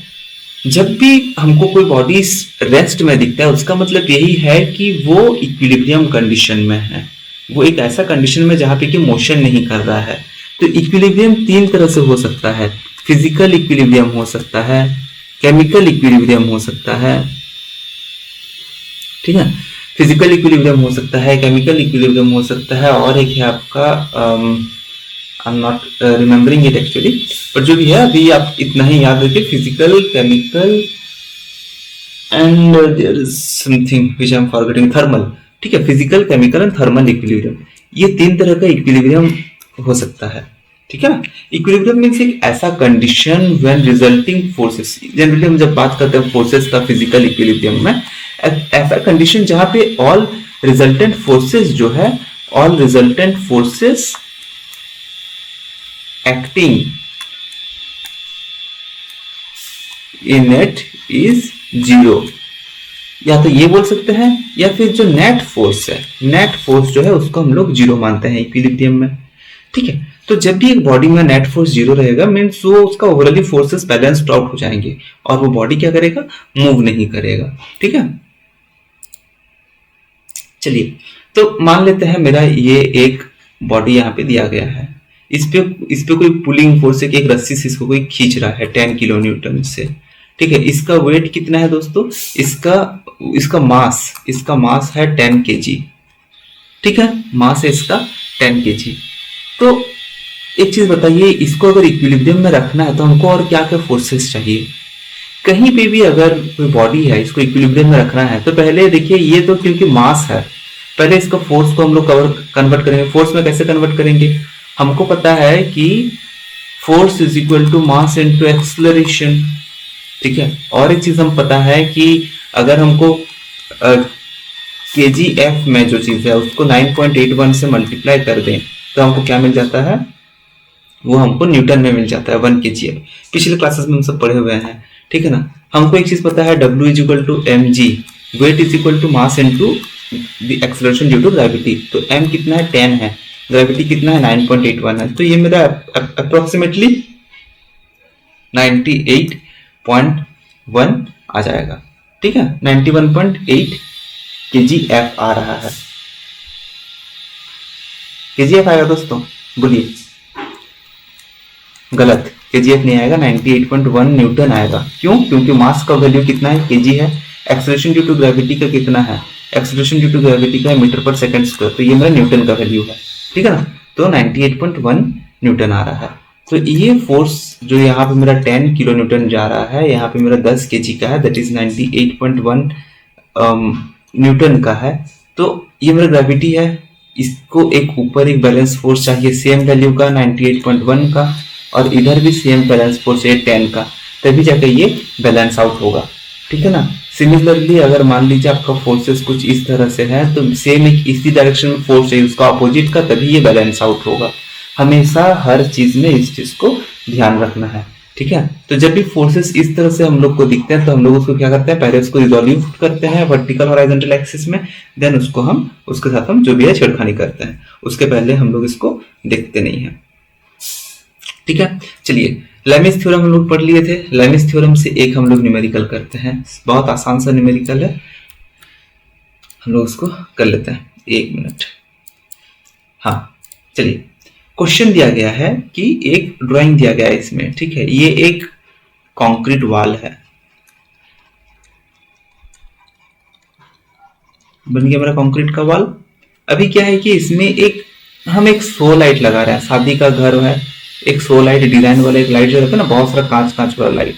जब भी हमको कोई बॉडी रेस्ट में दिखता है उसका मतलब यही है कि वो इक्विलिब्रियम कंडीशन में है, वो एक ऐसा कंडीशन में जहां पे कि मोशन नहीं कर रहा है। तो इक्विलिब्रियम तीन तरह से हो सकता है, फिजिकल इक्विलिब्रियम हो सकता है, केमिकल इक्विलिब्रियम हो सकता है, ठीक है, फिजिकल इक्विलिब्रियम हो सकता है, केमिकल इक्विलिब्रियम हो सकता है, और एक है आपका I am not remembering it actually, पर जो भी है अभी आप इतना ही याद रखिए, physical, chemical and there is something which I am forgetting, thermal, ठीक है, physical, chemical and thermal equilibrium, ये तीन तरह का इक्विलिब्रियम हो सकता है, ठीक है ना। इक्विलिब्रियम मींस एक ऐसा condition when resulting forces, generally हम जब बात करते हैं फोर्सेस का फिजिकल इक्विलिब्रियम में, ऐसा कंडीशन जहां पे ऑल रिजल्टेंट फोर्सेस जो है, all resultant forces acting in it is zero, या तो ये बोल सकते हैं, या फिर जो नेट फोर्स है, नेट फोर्स जो है उसको हम लोग जीरो मानते हैं इक्विलिब्रियम में, ठीक है। तो जब भी एक बॉडी में नेट फोर्स जीरो रहेगा मीन्स वो उसका ओवरऑली फोर्सेस बैलेंस्ड आउट हो जाएंगे और वो बॉडी क्या करेगा, मूव नहीं करेगा, ठीक है। चलिए तो मान लेते हैं मेरा ये एक बॉडी यहाँ पे दिया गया है, इस पे कोई पुलिंग फोर्स है कि एक रस्सी से इसको कोई खींच रहा है 10 किलो न्यूटन से, ठीक है। इसका वेट कितना है दोस्तों, इसका मास है 10 kg, ठीक है, मास है इसका 10 kg। तो एक चीज बताइए, इसको अगर इक्विलिब्रियम में रखना है तो हमको और क्या क्या फोर्सेस चाहिए। कहीं पे भी अगर कोई बॉडी है इसको इक्विलिब्रियम में रखना है तो पहले देखिए, ये तो क्योंकि मास है, पहले इसका फोर्स को हम लोग कन्वर्ट करेंगे। फोर्स में कैसे कन्वर्ट करेंगे, हमको पता है कि force is equal to mass into acceleration, ठीक है। और एक चीज हम पता है कि अगर हमको kgf में जो चीज है उसको 9.81 से मल्टीप्लाई कर दें तो हमको क्या मिल जाता है, वो हमको न्यूटन में मिल जाता है 1 kgf। पिछले क्लासेस में हम सब पढ़े हुए हैं, ठीक है ना। हमको एक चीज पता है, W is equal to mg, weight is equal to mass into the acceleration due to gravity. तो m कितना है, 10 है, ग्रेविटी कितना है, 9.81 है, तो ये मेरा अप्रोक्सीमेटली 98.1 आ जाएगा, ठीक है, 91.8 kgf आ रहा है। kgf आएगा दोस्तों, बोलिए, गलत, kgf नहीं आएगा, 98.1 न्यूटन आएगा। क्यों, क्योंकि मास का वैल्यू कितना है, kg है, एक्सेलरेशन ड्यू टू ग्रेविटी का कितना है एक्सेलरेशन ड्यू टू ग्रेविटी का है मीटर पर सेकंड स्क्वायर, तो ये मेरा न्यूटन का वैल्यू है, ठीक है ना। तो 98.1 न्यूटन आ रहा है। तो ये फोर्स जो यहाँ पे मेरा 10 किलो न्यूटन जा रहा है, यहाँ पे मेरा 10 केजी का है, दैट इज 98.1 न्यूटन का है। तो ये मेरा ग्रेविटी है, इसको एक ऊपर एक बैलेंस फोर्स चाहिए सेम वैल्यू का 98.1 का, और इधर भी सेम बैलेंस फोर्स है 10 का, तभी जाकर ये बैलेंस आउट होगा, ठीक है ना। सिमिलरली अगर मान लीजिए आपका फोर्सेस कुछ इस तरह से है, तो सेम एक इसी डायरेक्शन में फोर्स है उसका अपोजिट का, तभी ये बैलेंस आउट होगा। हमेशा हर चीज में इस चीज को ध्यान रखना है, ठीक है। तो जब भी फोर्सेस इस तरह से हम लोग को दिखते हैं, तो हम लोग उसको क्या करते हैं, पहले उसको रिजोल्व करते हैं वर्टिकल हॉरिजॉन्टल एक्सिस में, देन उसको हम उसके साथ हम जो भी है छेड़खानी करते हैं, उसके पहले हम लोग इसको देखते नहीं है, ठीक है। चलिए लेमिस थ्योरम हम लोग पढ़ लिए थे। लेमिस थ्योरम से एक हम लोग न्यूमेरिकल करते हैं, बहुत आसान सा न्यूमेरिकल है, हम लोग उसको कर लेते हैं। 1 मिनट। हाँ चलिए, क्वेश्चन दिया गया है कि एक ड्राइंग दिया गया है इसमें, ठीक है। ये एक कंक्रीट वॉल है, बन गया मेरा कंक्रीट का वॉल। अभी क्या है कि इसमें हम एक शो लाइट लगा रहे हैं, शादी का घर है, एक शो लाइट डिजाइन वाला एक लाइट जो रहता है ना, बहुत सारा कांच कांच वाला लाइट,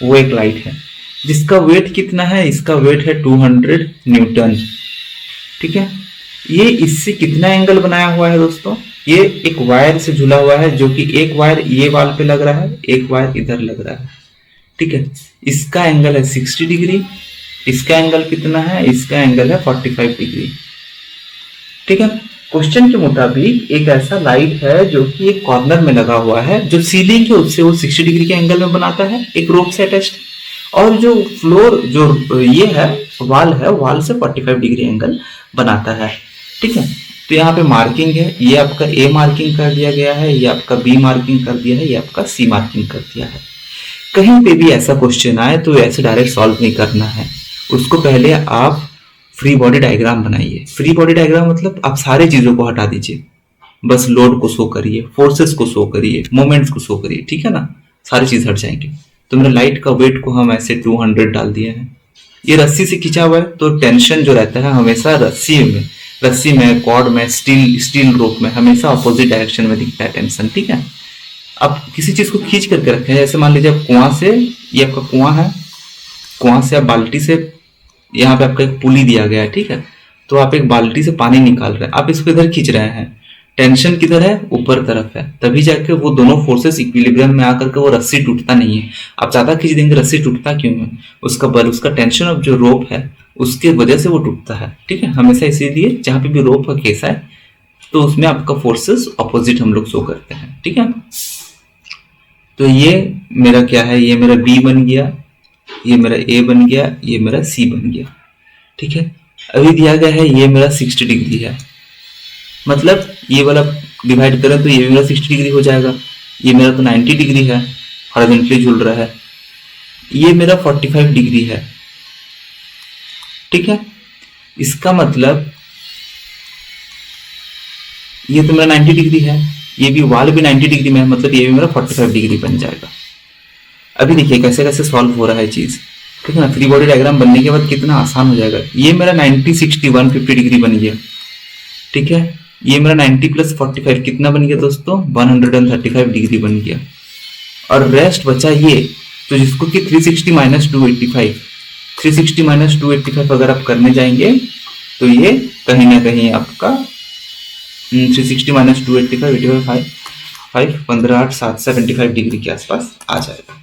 वो एक लाइट है जिसका वेट कितना है, इसका वेट है 200 न्यूटन, ठीक है। ये इससे कितना एंगल बनाया हुआ है दोस्तों, ये एक वायर से झुला हुआ है, जो कि एक वायर ये वाल पे लग रहा है, एक वायर इधर लग रहा है, ठीक है। इसका एंगल है 60 डिग्री, इसका एंगल कितना है, इसका एंगल है 45 डिग्री, ठीक है। क्वेश्चन के मुताबिक एक ऐसा लाइट है जो कि एक कॉर्नर में लगा हुआ है, जो सीलिंग है उससे वो 60 डिग्री के एंगल में बनाता है, एक रोप से अटैच्ड, और जो फ्लोर जो ये है वाल है, वाल से 45 डिग्री एंगल बनाता है, ठीक है। तो यहाँ पे मार्किंग है, ये आपका ए मार्किंग कर दिया गया है, ये आपका बी मार्किंग कर दिया है, ये आपका सी मार्किंग कर दिया है। कहीं पे भी ऐसा क्वेश्चन आए तो ऐसे डायरेक्ट सॉल्व नहीं करना है, उसको पहले आप फ्री बॉडी डायग्राम बनाइए। फ्री बॉडी डायग्राम मतलब आप सारी चीजों को हटा दीजिए, बस लोड को शो करिए, फोर्सेस को शो करिए, मोमेंट्स को शो करिए, ठीक है ना, सारी चीज हट जाएंगे। तो मेरे लाइट का वेट को हम ऐसे 200 डाल दिए हैं। ये रस्सी से खींचा हुआ है, तो टेंशन जो रहता है हमेशा रस्सी में कॉर्ड में स्टील रोप में हमेशा अपोजिट डायरेक्शन में दिखता है टेंशन, ठीक है। आप किसी चीज को खींच करके रखें, जैसे मान लीजिए आप कुआं से, ये आपका कुआं है, कुआं से आप बाल्टी से, यहाँ पे आपका एक पुली दिया गया है, ठीक है। तो आप एक बाल्टी से पानी निकाल रहे हैं, आप इसको इधर खींच रहे हैं, टेंशन किधर है, ऊपर तरफ है, तभी जाके वो दोनों फोर्सेस इक्विलिब्रियम में आकर के वो रस्सी टूटता नहीं है। आप ज्यादा खींच देंगे, रस्सी टूटता क्यों है, उसका टेंशन ऑफ जो रोप है उसके वजह से वो टूटता है, ठीक है। हमेशा इसीलिए जहां पे भी रोप का केस है तो उसमें आपका फोर्सेस अपोजिट हम लोग शो करते हैं, ठीक है। तो ये मेरा क्या है, ये मेरा बी बन गया, ये मेरा ए बन गया, ये मेरा सी बन गया, ठीक है। अभी दिया गया है ये मेरा 60 डिग्री है, मतलब ये वाला डिवाइड करें तो ये मेरा 60 डिग्री हो जाएगा, ये मेरा तो 90 डिग्री है, हॉरिजॉन्टली झूल रहा है, ये मेरा 45 डिग्री है, ठीक है। इसका मतलब ये तो मेरा 90 डिग्री है, ये भी वाल भी 90 डिग्री में है, मतलब ये भी मेरा 45 डिग्री बन जाएगा। अभी देखिए कैसे कैसे सॉल्व हो रहा है चीज, ठीक है ना। फ्री बॉडी डायग्राम बनने के बाद कितना आसान हो जाएगा। ये मेरा 90 60 150 डिग्री बन गया, ठीक है। ये मेरा 90 + 45 कितना बन गया दोस्तों, 135 डिग्री बन गया, और रेस्ट बचा ये, तो जिसको कि 360 - 285, 360 - 285 अगर आप करने जाएंगे तो ये कहीं ना कहीं आपका 360 - 285 5 15 8 7 75 डिग्री के आसपास आ जाएगा,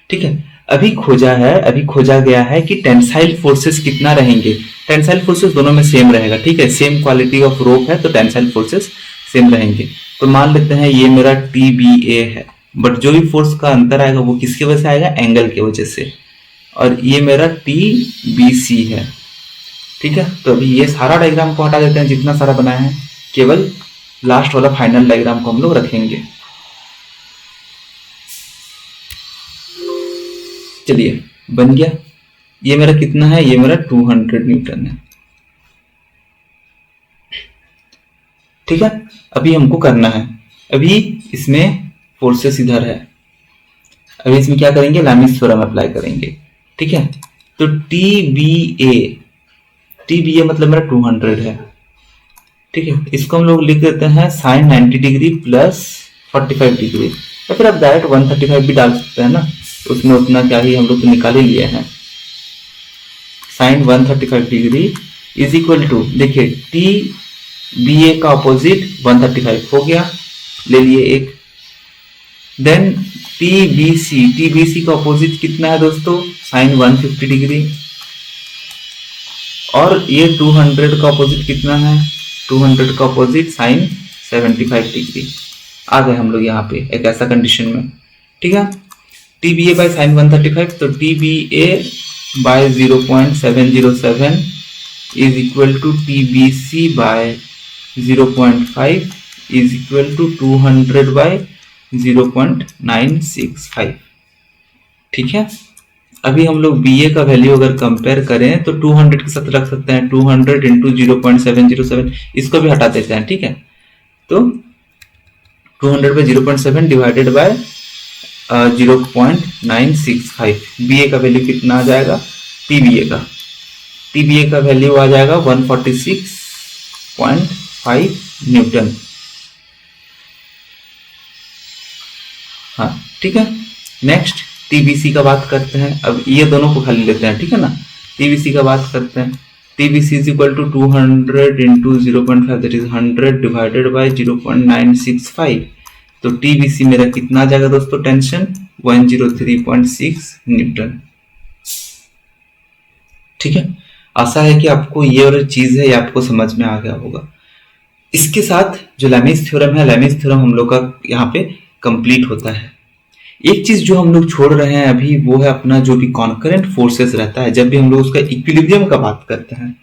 ठीक है। अभी खोजा गया है कि टेंसाइल फोर्सेस कितना रहेंगे। टेंसाइल फोर्सेस दोनों में सेम रहेगा, ठीक है, सेम क्वालिटी ऑफ रोप है तो टेंसाइल फोर्सेस सेम रहेंगे। तो मान लेते हैं ये मेरा TBA है, बट जो भी फोर्स का अंतर आएगा वो किसकी वजह से आएगा, एंगल की वजह से, और ये मेरा TBC है, ठीक है। तो अभी ये सारा डायग्राम को हटा देते हैं जितना सारा बनाया है, केवल लास्ट वाला फाइनल डायग्राम को हम लोग रखेंगे। चलिए बन गया, ये मेरा कितना है, ये मेरा 200 न्यूटन है, ठीक है। अभी हमको करना है, अभी इसमें फोर्सेस इधर है, अभी इसमें क्या करेंगे, लेमिस थ्योरम अप्लाई करेंगे, ठीक है। तो TBA टी बी ए मतलब मेरा 200 है, ठीक है। इसको हम लोग लिख देते हैं साइन 90 डिग्री प्लस 45 डिग्री, या फिर आप डायरेक्ट 135 भी डाल सकते हैं ना, उसमें उतना क्या ही हम लोग तो निकाल ही लिए हैं। Sine 135 degree is equal to, देखिए टी बी ए का ऑपोजिट 135 हो गया, ले लिए एक। देन टी बी सी का ऑपोजिट कितना है दोस्तों, साइन 150 डिग्री। और ये 200 का ऑपोजिट कितना है, 200 का ऑपोजिट साइन 75 डिग्री। आ गए हम लोग यहाँ पे एक ऐसा कंडीशन में, ठीक है। T B A by sine 135, तो T B A by 0.707 is equal to T B C by 0.5 is equal to 200 by 0.965, ठीक है। अभी हम लोग बी ए का वैल्यू अगर कंपेयर करें तो 200 के साथ रख सकते हैं, 200 इंटू 0.707, इसको भी हटा देते हैं, ठीक है। तो 200 by 0.7 divided by 0.965, B A का वैल्यू कितना आ जाएगा, टी बी ए का वैल्यू आ जाएगा 146.5 न्यूटन। हाँ ठीक है। नेक्स्ट टीबीसी का बात करते हैं। अब ये दोनों को खाली लेते हैं, ठीक है ना। टीबीसी का बात करते हैं। TBC is equal to 200 into 0.5 that is 100 divided by 0.965। तो टीबीसी मेरा कितना आ जाएगा दोस्तों, टेंशन 103.6 न्यूटन, ठीक है। आशा है कि आपको ये वाली चीज है ये आपको समझ में आ गया होगा। इसके साथ जो लैमिस थ्योरम है, लैमिस थ्योरम हम लोग का यहाँ पे कंप्लीट होता है। एक चीज जो हम लोग छोड़ रहे हैं अभी वो है अपना जो भी कॉन्करेंट फोर्सेस रहता है, जब भी हम लोग उसका इक्विलिब्रियम का बात करते हैं।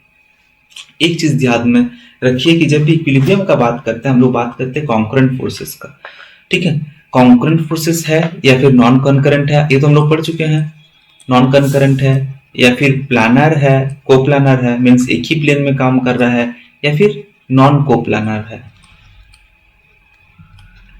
एक चीज ध्यान में रखिए कि जब भी इक्विलिब्रियम का बात करते हैं हम लोग बात करते हैं कॉन्करेंट फोर्सेस का, ठीक है। कॉन्करेंट फोर्सेस है या फिर नॉन कॉन्करेंट है, ये तो हम लोग पढ़ चुके हैं। नॉन कॉन्करेंट है या फिर प्लानर है, कोप्लानर है, मीन्स एक ही प्लेन में काम कर रहा है, या फिर नॉन कोप्लानर है,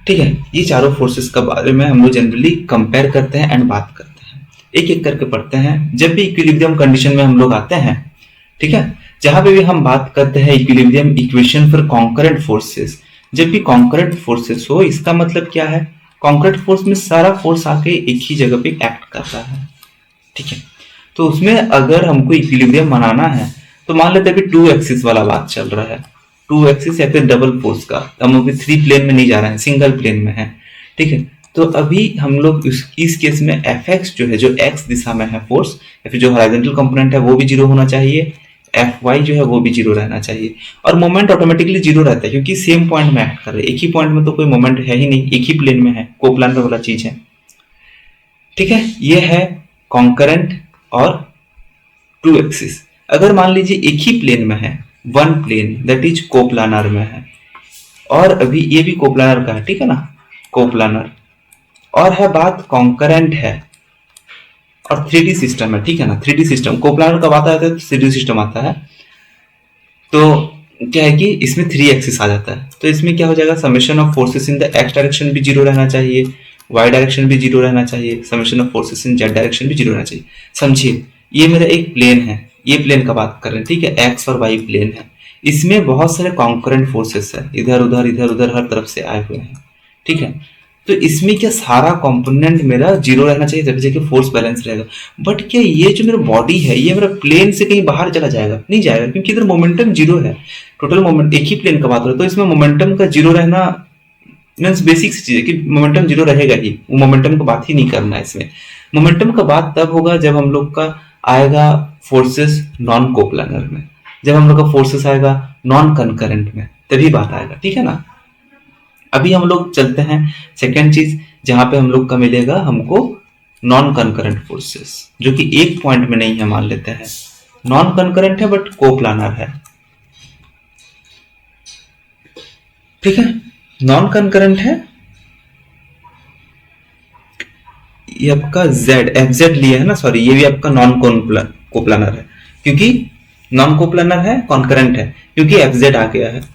ठीक है। ये चारों फोर्सेस के बारे में हम लोग जनरली कंपेयर करते हैं एंड बात करते हैं, एक एक करके पढ़ते हैं। जब भी इक्विलिब्रियम कंडीशन में हम लोग आते हैं, ठीक है, जहां पे भी हम बात करते हैं equilibrium equation for concurrent forces, जब भी कॉन्करेंट फोर्सेस हो इसका मतलब क्या है, कॉन्करेंट फोर्स में सारा फोर्स आके एक ही जगह पे एक्ट कर रहा है, ठीक है। तो उसमें अगर हमको इक्विलिब्रियम बनाना है तो मान लेते हैं 2 एक्सिस वाला बात चल रहा है, 2 एक्सिस या फिर डबल फोर्स का, हम अभी 3 प्लेन में नहीं जा रहे हैं, सिंगल प्लेन में है, ठीक है। तो अभी हम लोग इस केस में Fx जो है, जो x दिशा में है फोर्स, या फिर जो हॉरिजॉन्टल कंपोनेंट है वो भी 0 होना चाहिए, Fy जो है वो भी 0 रहना चाहिए, और मोमेंट ऑटोमेटिकली 0 रहता है क्योंकि सेम पॉइंट में एक्ट कर रहे हैं। एक ही पॉइंट में तो कोई मोमेंट है ही नहीं, एक ही प्लेन में है, कोप्लानर वाला चीज है, ठीक है। ये है कॉन्करेंट और 2 एक्सिस। अगर मान लीजिए एक ही प्लेन में है, one plane that is coplanar में है, और अभी ये भी कोप्लानर का है, ठीक है ना, कोप्लानर, और है बात कॉन्करेंट है और 3D सिस्टम है, ठीक है ना। 3D सिस्टम, कोप्लानर का बात आता है तो 3D सिस्टम आता है, तो क्या है कि इसमें 3 एक्सिस आ जाता है। तो इसमें क्या हो जाएगा, summation of forces in the x direction भी 0 रहना चाहिए, वाई डायरेक्शन भी 0 रहना चाहिए, summation of forces in Z direction भी 0 रहना चाहिए। समझिए ये मेरा एक प्लेन है, ये प्लेन का बात कर रहे हैं, ठीक है, एक्स और वाई प्लेन है, इसमें बहुत सारे कॉन्करेंट फोर्सेस है, इधर उधर हर तरफ से आए हुए हैं, ठीक है। तो इसमें क्या सारा कंपोनेंट मेरा 0 रहना चाहिए तभी जाके फोर्स बैलेंस रहेगा। बट क्या ये जो मेरा बॉडी है ये मेरा प्लेन से कहीं बाहर चला जाएगा, नहीं जाएगा, क्योंकि इधर मोमेंटम 0 है, टोटल मोमेंट एक ही प्लेन का बात हो रहा है, तो इसमें मोमेंटम का 0 रहना मीन्स बेसिक चीज है कि मोमेंटम 0 रहेगा ही, वो मोमेंटम का बात ही नहीं करना है। इसमें मोमेंटम का बात तब होगा जब हम लोग का आएगा फोर्सेस नॉन कोप्लानर में, जब हम लोग का फोर्सेस आएगा नॉन कंकरेंट में, तभी बात आएगा, ठीक है ना। अभी हम लोग चलते हैं सेकेंड चीज जहां पे हम लोग का मिलेगा हमको नॉन कंकरेंट फोर्सेस, जो कि एक पॉइंट में नहीं है, मान लेते हैं नॉन कंकरेंट है बट कोप्लानर है, ठीक है। नॉन कंकरेंट है, ये आपका एफ जेड लिया है ना, सॉरी ये भी आपका नॉन कोप्लानर है, क्योंकि नॉन कोप्लानर है, कॉन्करेंट है क्योंकि एफ जेड आ गया है।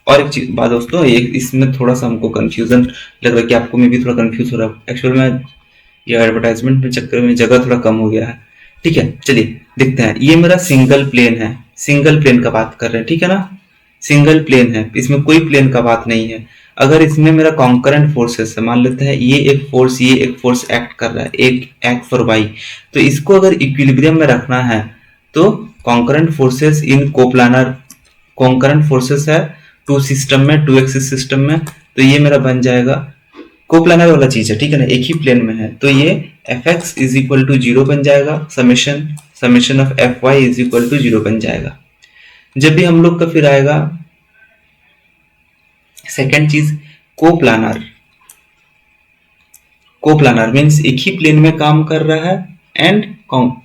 और एक चीज बात दोस्तों, ये इसमें थोड़ा सा हमको कंफ्यूजन लग रहा है कि आपको में भी थोड़ा कंफ्यूज हो रहा है, एक्चुअल में ये एडवर्टाइजमेंट में चक्कर में जगह थोड़ा कम हो गया है, ठीक है। चलिए देखते हैं, ये मेरा सिंगल प्लेन है, सिंगल प्लेन का बात कर रहे हैं, ठीक है ना, सिंगल प्लेन है, इसमें कोई प्लेन का बात नहीं है। अगर इसमें मेरा कॉन्करेंट फोर्सेस है, मान लेते हैं ये एक फोर्स एक्ट कर रहा है, एक एक्ट फॉर वाई, तो इसको अगर इक्विलिब्रियम में रखना है तो concurrent forces in coplanar, concurrent forces है टू सिस्टम में, टू एक्सिस सिस्टम में, तो ये मेरा बन जाएगा कोप्लानर वाला चीज है, ठीक है ना, एक ही प्लेन में है, तो ये F X is equal to zero बन जाएगा, summation of F Y is equal to zero बन जाएगा। जब भी हम लोग का फिर आएगा सेकेंड चीज कोप्लानर, कोप्लानर मीन्स एक ही प्लेन में काम कर रहा है एंड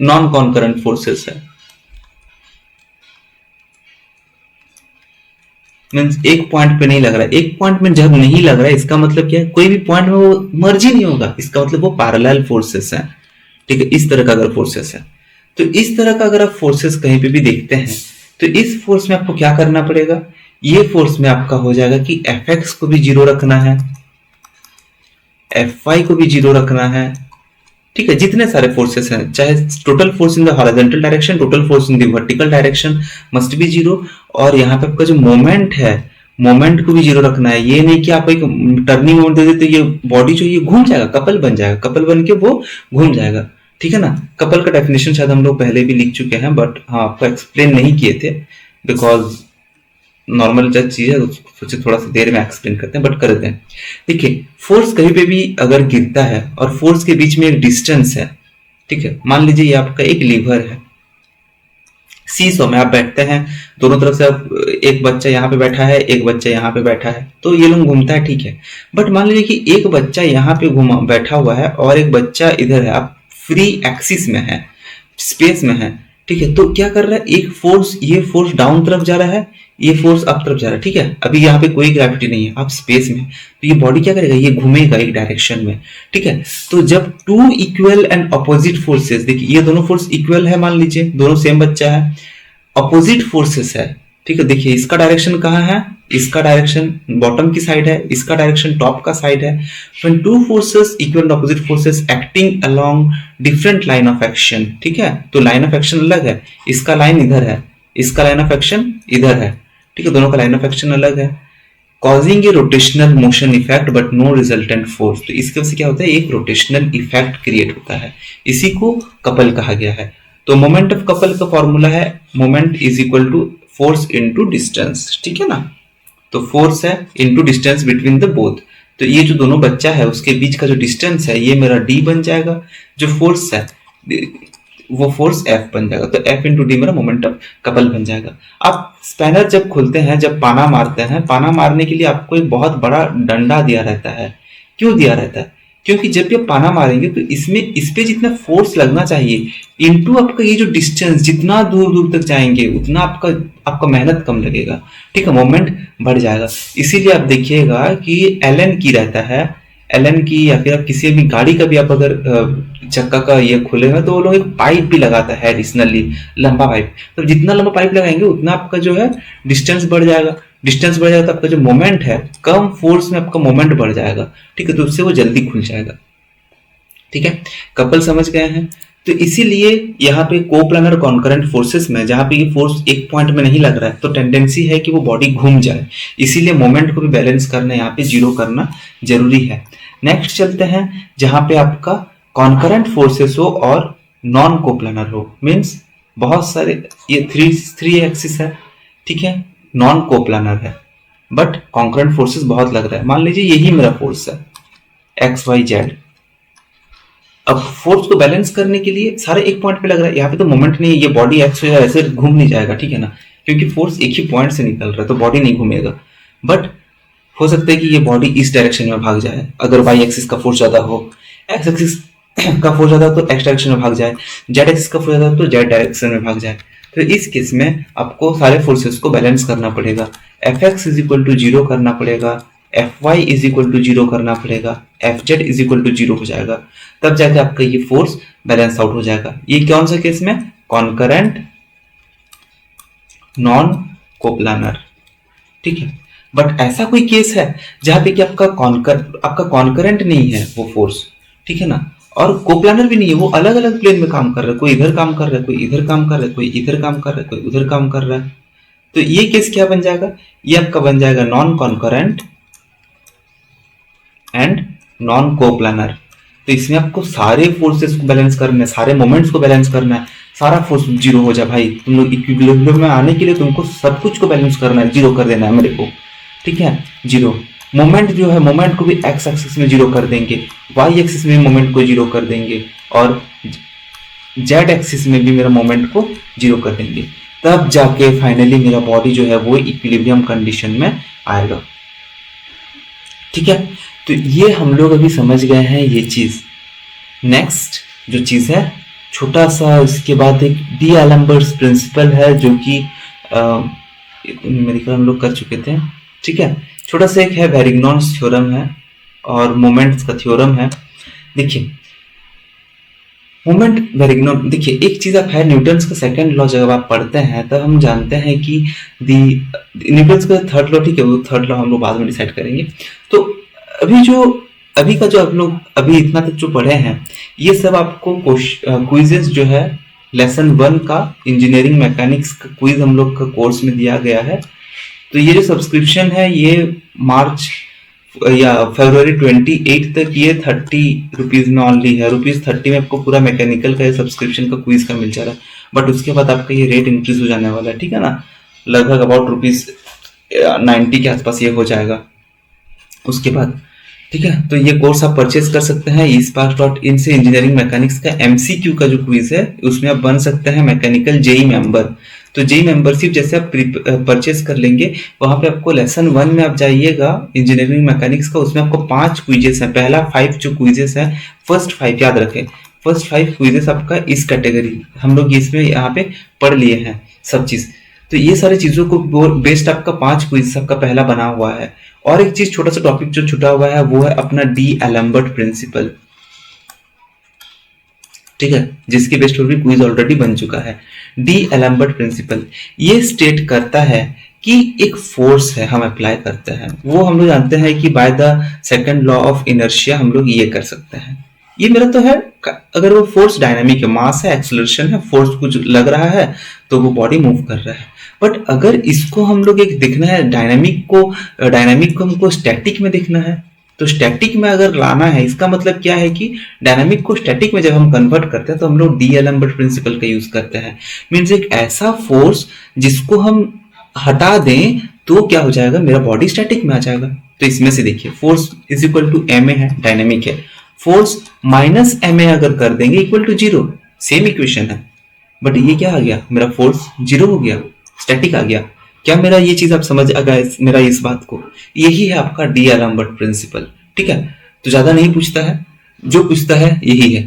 नॉन कॉन्करेंट फोर्सेस है, मीन्स एक पॉइंट पे नहीं लग रहा है। एक पॉइंट में जब नहीं लग रहा है इसका मतलब क्या है, कोई भी पॉइंट में वो मर्ज ही नहीं होगा, इसका मतलब वो पैरेलल फोर्सेस है, ठीक है, इस तरह का अगर फोर्सेस है, तो इस तरह का अगर आप फोर्सेस कहीं पे भी देखते हैं तो इस फोर्स में आपको क्या करना पड़ेगा, ये फोर्स में आपका हो जाएगा कि एफ एक्स को भी जीरो रखना है, एफ वाई को भी जीरो रखना है, ठीक है, जितने सारे फोर्सेस हैं, चाहे total force in the horizontal direction, total force in the vertical direction must be zero, और यहाँ पे आपका जो मोमेंट है, मोमेंट को भी जीरो रखना है। ये नहीं कि आप एक टर्निंग मोमेंट दे देते, ये बॉडी जो ये घूम जाएगा, कपल बन जाएगा, कपल बन के वो घूम जाएगा, ठीक है ना। कपल का डेफिनेशन शायद हम लोग पहले भी लिख चुके हैं, बट हाँ आपको एक्सप्लेन नहीं किए थे बिकॉज नॉर्मल जब चीज है तो सोचे थोड़ा सा देर में एक्सप्लेन करते हैं, बट करते हैं। देखिए फोर्स कहीं पे भी अगर गिरता है और फोर्स के बीच में एक डिस्टेंस है, ठीक है, मान लीजिए ये आपका एक लीवर है, सीसो में आप बैठते हैं, दोनों तरफ से आप, एक बच्चा यहाँ पे बैठा है, एक बच्चा यहाँ पे बैठा है, तो ये लोग घूमता है, ठीक है, बट मान लीजिए कि एक बच्चा यहाँ पे घूमा बैठा हुआ है और एक बच्चा इधर है, आप फ्री एक्सिस में है, स्पेस में है, ठीक है, तो क्या कर रहा है, एक फोर्स, ये फोर्स डाउन तरफ जा रहा है, ये फोर्स अप तरफ जा रहा है, ठीक है, अभी यहाँ पे कोई ग्रेविटी नहीं है, आप स्पेस में, तो ये बॉडी क्या करेगा, ये घूमेगा एक डायरेक्शन में, ठीक है। तो जब two equal and opposite forces, देखिए ये दोनों फोर्स इक्वल है, मान लीजिए दोनों सेम बच्चा है, अपोजिट फोर्सेस है, ठीक है, देखिए इसका डायरेक्शन कहाँ है, इसका डायरेक्शन बॉटम की साइड है, इसका डायरेक्शन टॉप का साइड है। When two forces equal and opposite forces acting along different line of action, ठीक है, तो लाइन ऑफ एक्शन अलग है, इसका लाइन इधर है, इसका लाइन ऑफ एक्शन इधर है, ठीक है, दोनों का लाइन ऑफ एक्शन अलग है, causing a rotational motion effect but no resultant force, तो इसकी वजह से क्या होता है, एक रोटेशनल इफेक्ट क्रिएट होता है, इसी को कपल कहा गया है। तो मोमेंट ऑफ कपल का फॉर्मूला है moment is equal to force into distance, ठीक है ना, तो फोर्स है into distance between the both, तो ये जो दोनों बच्चा है उसके बीच का जो डिस्टेंस है ये मेरा डी बन जाएगा, जो फोर्स है वो फोर्स एफ बन जाएगा, तो एफ इंटू डी मेरा मोमेंट ऑफ कपल बन जाएगा। आप स्पैनर जब खोलते हैं, जब पाना मारते हैं, पाना मारने के लिए आपको एक बहुत बड़ा डंडा दिया रहता है, क्यों दिया रहता है, क्योंकि जब भी आप पाना मारेंगे तो इसमें इस पे जितना फोर्स लगना चाहिए इनटू आपका ये जो डिस्टेंस, जितना दूर दूर तक जाएंगे उतना आपका मेहनत कम लगेगा, ठीक है, मोमेंट बढ़ जाएगा। इसीलिए आप देखिएगा कि एलन की रहता है, एलन की, या फिर आप किसी भी गाड़ी का भी आप अगर चक्का का ये खोलेगा तो वो लोग एक पाइप भी लगाता है एडिशनली, लंबा पाइप, तो जितना लंबा पाइप लगाएंगे उतना आपका जो है डिस्टेंस बढ़ जाएगा, डिस्टेंस बढ़ जाएगा तो आपका जो मोमेंट है, कम फोर्स में आपका मोमेंट बढ़ जाएगा, ठीक है, तो उससे वो जल्दी खुल जाएगा, ठीक है, कपल समझ गए हैं। तो इसीलिए यहाँ पे कोप्लानर कॉन्करेंट फोर्सेस में जहाँ पे ये फोर्स एक पॉइंट में नहीं लग रहा है तो टेंडेंसी है कि वो बॉडी घूम जाए, इसीलिए मोमेंट को भी बैलेंस करना, यहाँ पे जीरो करना जरूरी है। नेक्स्ट चलते हैं जहाँ पे आपका कॉन्करेंट फोर्सेस हो और नॉन कोप्लानर हो, मीन्स बहुत सारे, ये थ्री एक्सिस है, ठीक है, नॉन कोप्लानर है बट कॉन्करेंट फोर्सेस बहुत लग रहा है। मान लीजिए यही मेरा फोर्स है एक्स वाई जेड, अब फोर्स को बैलेंस करने के लिए सारे एक पॉइंट पे लग रहा है, यहाँ पे तो मोमेंट नहीं है, ये बॉडी एक्स ऐसे घूम नहीं जाएगा, ठीक है ना, क्योंकि फोर्स एक ही पॉइंट से निकल रहा है तो बॉडी नहीं घूमेगा, बट हो सकता है कि ये बॉडी इस डायरेक्शन में भाग जाए, अगर वाई एक्सिस का फोर्स ज्यादा हो, एक्स एक्सिस का फोर्स ज्यादा हो तो एक्स डायरेक्शन में भाग जाए, जेड एक्सिस का फोर्स ज्यादा हो तो जेड डायरेक्शन में भाग जाए। तो इस केस में आपको सारे फोर्सेस को बैलेंस करना पड़ेगा, F X is equal to zero करना पड़ेगा, F Y is equal to zero करना पड़ेगा, F Z is equal to zero हो जाएगा, तब जाके आपका ये फोर्स बैलेंस आउट हो जाएगा। ये कौन सा केस में, कॉन्करेंट नॉन कोप्लानर, ठीक है। बट ऐसा कोई केस है जहां पे कि आपका कॉन्करेंट नहीं है वो फोर्स, ठीक है ना, और कोप्लानर भी नहीं है, वो अलग अलग प्लेन में काम कर रहा है, कोई इधर काम कर रहा है, कोई इधर काम कर रहा है, कोई इधर काम कर रहा है, कोई उधर काम कर रहा है। तो ये केस क्या बन जाएगा, ये आपका बन जाएगा non concurrent and non coplanar. तो इसमें आपको सारे फोर्सेस को बैलेंस करना है, सारे मोमेंट्स को बैलेंस करना है, सारा फोर्स जीरो हो जाए भाई, तुम लोग इक्विलिब्रियम में आने के लिए तुमको सब कुछ को बैलेंस करना है, जीरो कर देना है मेरे को, ठीक है। जीरो मोमेंट जो है, मोमेंट को भी एक्स एक्सिस में जीरो कर देंगे, वाई एक्सिस में मोमेंट को जीरो कर देंगे, और जेड एक्सिस में भी मेरा मोमेंट को जीरो कर देंगे। तब जाके फाइनली मेरा बॉडी जो है वो इक्विलिब्रियम कंडीशन में आएगा, ठीक है। तो ये हम लोग अभी समझ गए हैं ये चीज। नेक्स्ट जो चीज है छोटा सा, इसके बाद एक डी एलम्बर्ट्स प्रिंसिपल है जो कि मेरे ख्याल हम लोग कर चुके थे, ठीक है। छोटा सा एक है वेरिग्नॉन्स थ्योरम है और मोमेंट्स का थ्योरम है। देखिए मोमेंट वेरिग्नॉन, देखिए एक चीज आप है, न्यूटन्स का सेकंड लॉ जब आप पढ़ते हैं तब हम जानते हैं कि न्यूटन्स का थर्ड लॉ, ठीक है, वो थर्ड लॉ हम लोग बाद में डिसाइड करेंगे। तो अभी का जो आप लोग अभी इतना तक जो पढ़े हैं ये सब आपको क्विजेस जो है लेसन 1 का इंजीनियरिंग मैकेनिक्स का क्विज हम लोग का कोर्स में दिया गया है। तो ये जो सब्सक्रिप्शन है ये मार्च या फरवरी 28 तक ये 30 रुपीज में ऑनली है, ₹30 में आपको पूरा मैकेनिकल का सब्सक्रिप्शन का क्विज का मिल जा रहा है। बट उसके बाद आपका ये रेट इंक्रीज हो जाने वाला है, ठीक है ना, लगभग अबाउट ₹90 के आसपास ये हो जाएगा उसके बाद, ठीक है। तो ये कोर्स आप परचेज कर सकते हैं esparks.in से। इंजीनियरिंग मैकेनिक्स का MCQ का जो क्विज है उसमें आप बन सकते हैं मैकेनिकल जेई मेंबर। तो जेई मेंबरशिप जैसे आप परचेज कर लेंगे वहां पे आपको लेसन 1 में आप जाइएगा इंजीनियरिंग मैकेनिक्स का, उसमें आपको 5 क्विजेस हैं। पहला 5 जो क्विजेस है, फर्स्ट 5 याद रखें, फर्स्ट 5 क्विजेस आपका इस कैटेगरी हम लोग इसमें यहाँ पे पढ़ लिए हैं सब चीज। तो ये सारी चीजों को बेस्ड आपका 5 क्विज आपका पहला बना हुआ है। और एक चीज छोटा सा टॉपिक जो छुटा हुआ है वो है अपना डी एलम्बर्ट प्रिंसिपल, ठीक है, जिसकी बेस्ड पर भी क्विज ऑलरेडी बन चुका है। डी एलम्बर्ट प्रिंसिपल ये स्टेट करता है कि एक फोर्स है हम अप्लाई करते हैं, वो हम लोग जानते हैं कि by the second law of inertia हम लोग ये कर सकते हैं। ये मेरा तो है, अगर वो फोर्स डायनामिक है, मास है, एक्सेलरेशन है, फोर्स कुछ लग रहा है तो वो बॉडी मूव कर रहा है। बट अगर इसको हम लोग एक देखना है डायनामिक को हमको स्टैटिक में देखना है, तो स्टैटिक में अगर लाना है इसका मतलब क्या है कि डायनामिक को स्टैटिक में जब हम कन्वर्ट करते हैं तो हम लोग डी एलम्बर्ट प्रिंसिपल का यूज करते हैं। मीन्स एक ऐसा फोर्स जिसको हम हटा दें तो क्या हो जाएगा, मेरा बॉडी स्टैटिक में आ जाएगा। तो इसमें से देखिए force is equal to ma है, डायनामिक है, फोर्स माइनस ma अगर कर देंगे इक्वल टू 0, सेम इक्वेशन है। बट ये क्या आ गया, मेरा फोर्स 0 हो गया, स्टैटिक आ गया। क्या मेरा ये चीज आप समझ आ गया मेरा इस बात को? यही है आपका डी एलम्बर्ट प्रिंसिपल, ठीक है। तो ज्यादा नहीं पूछता है, जो पूछता है यही है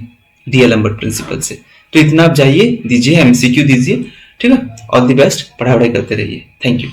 डी एलम्बर्ट प्रिंसिपल से। तो इतना आप जाइए, दीजिए MCQ दीजिए, ठीक है। ऑल द बेस्ट, पढ़ाई करते रहिए। Thank you.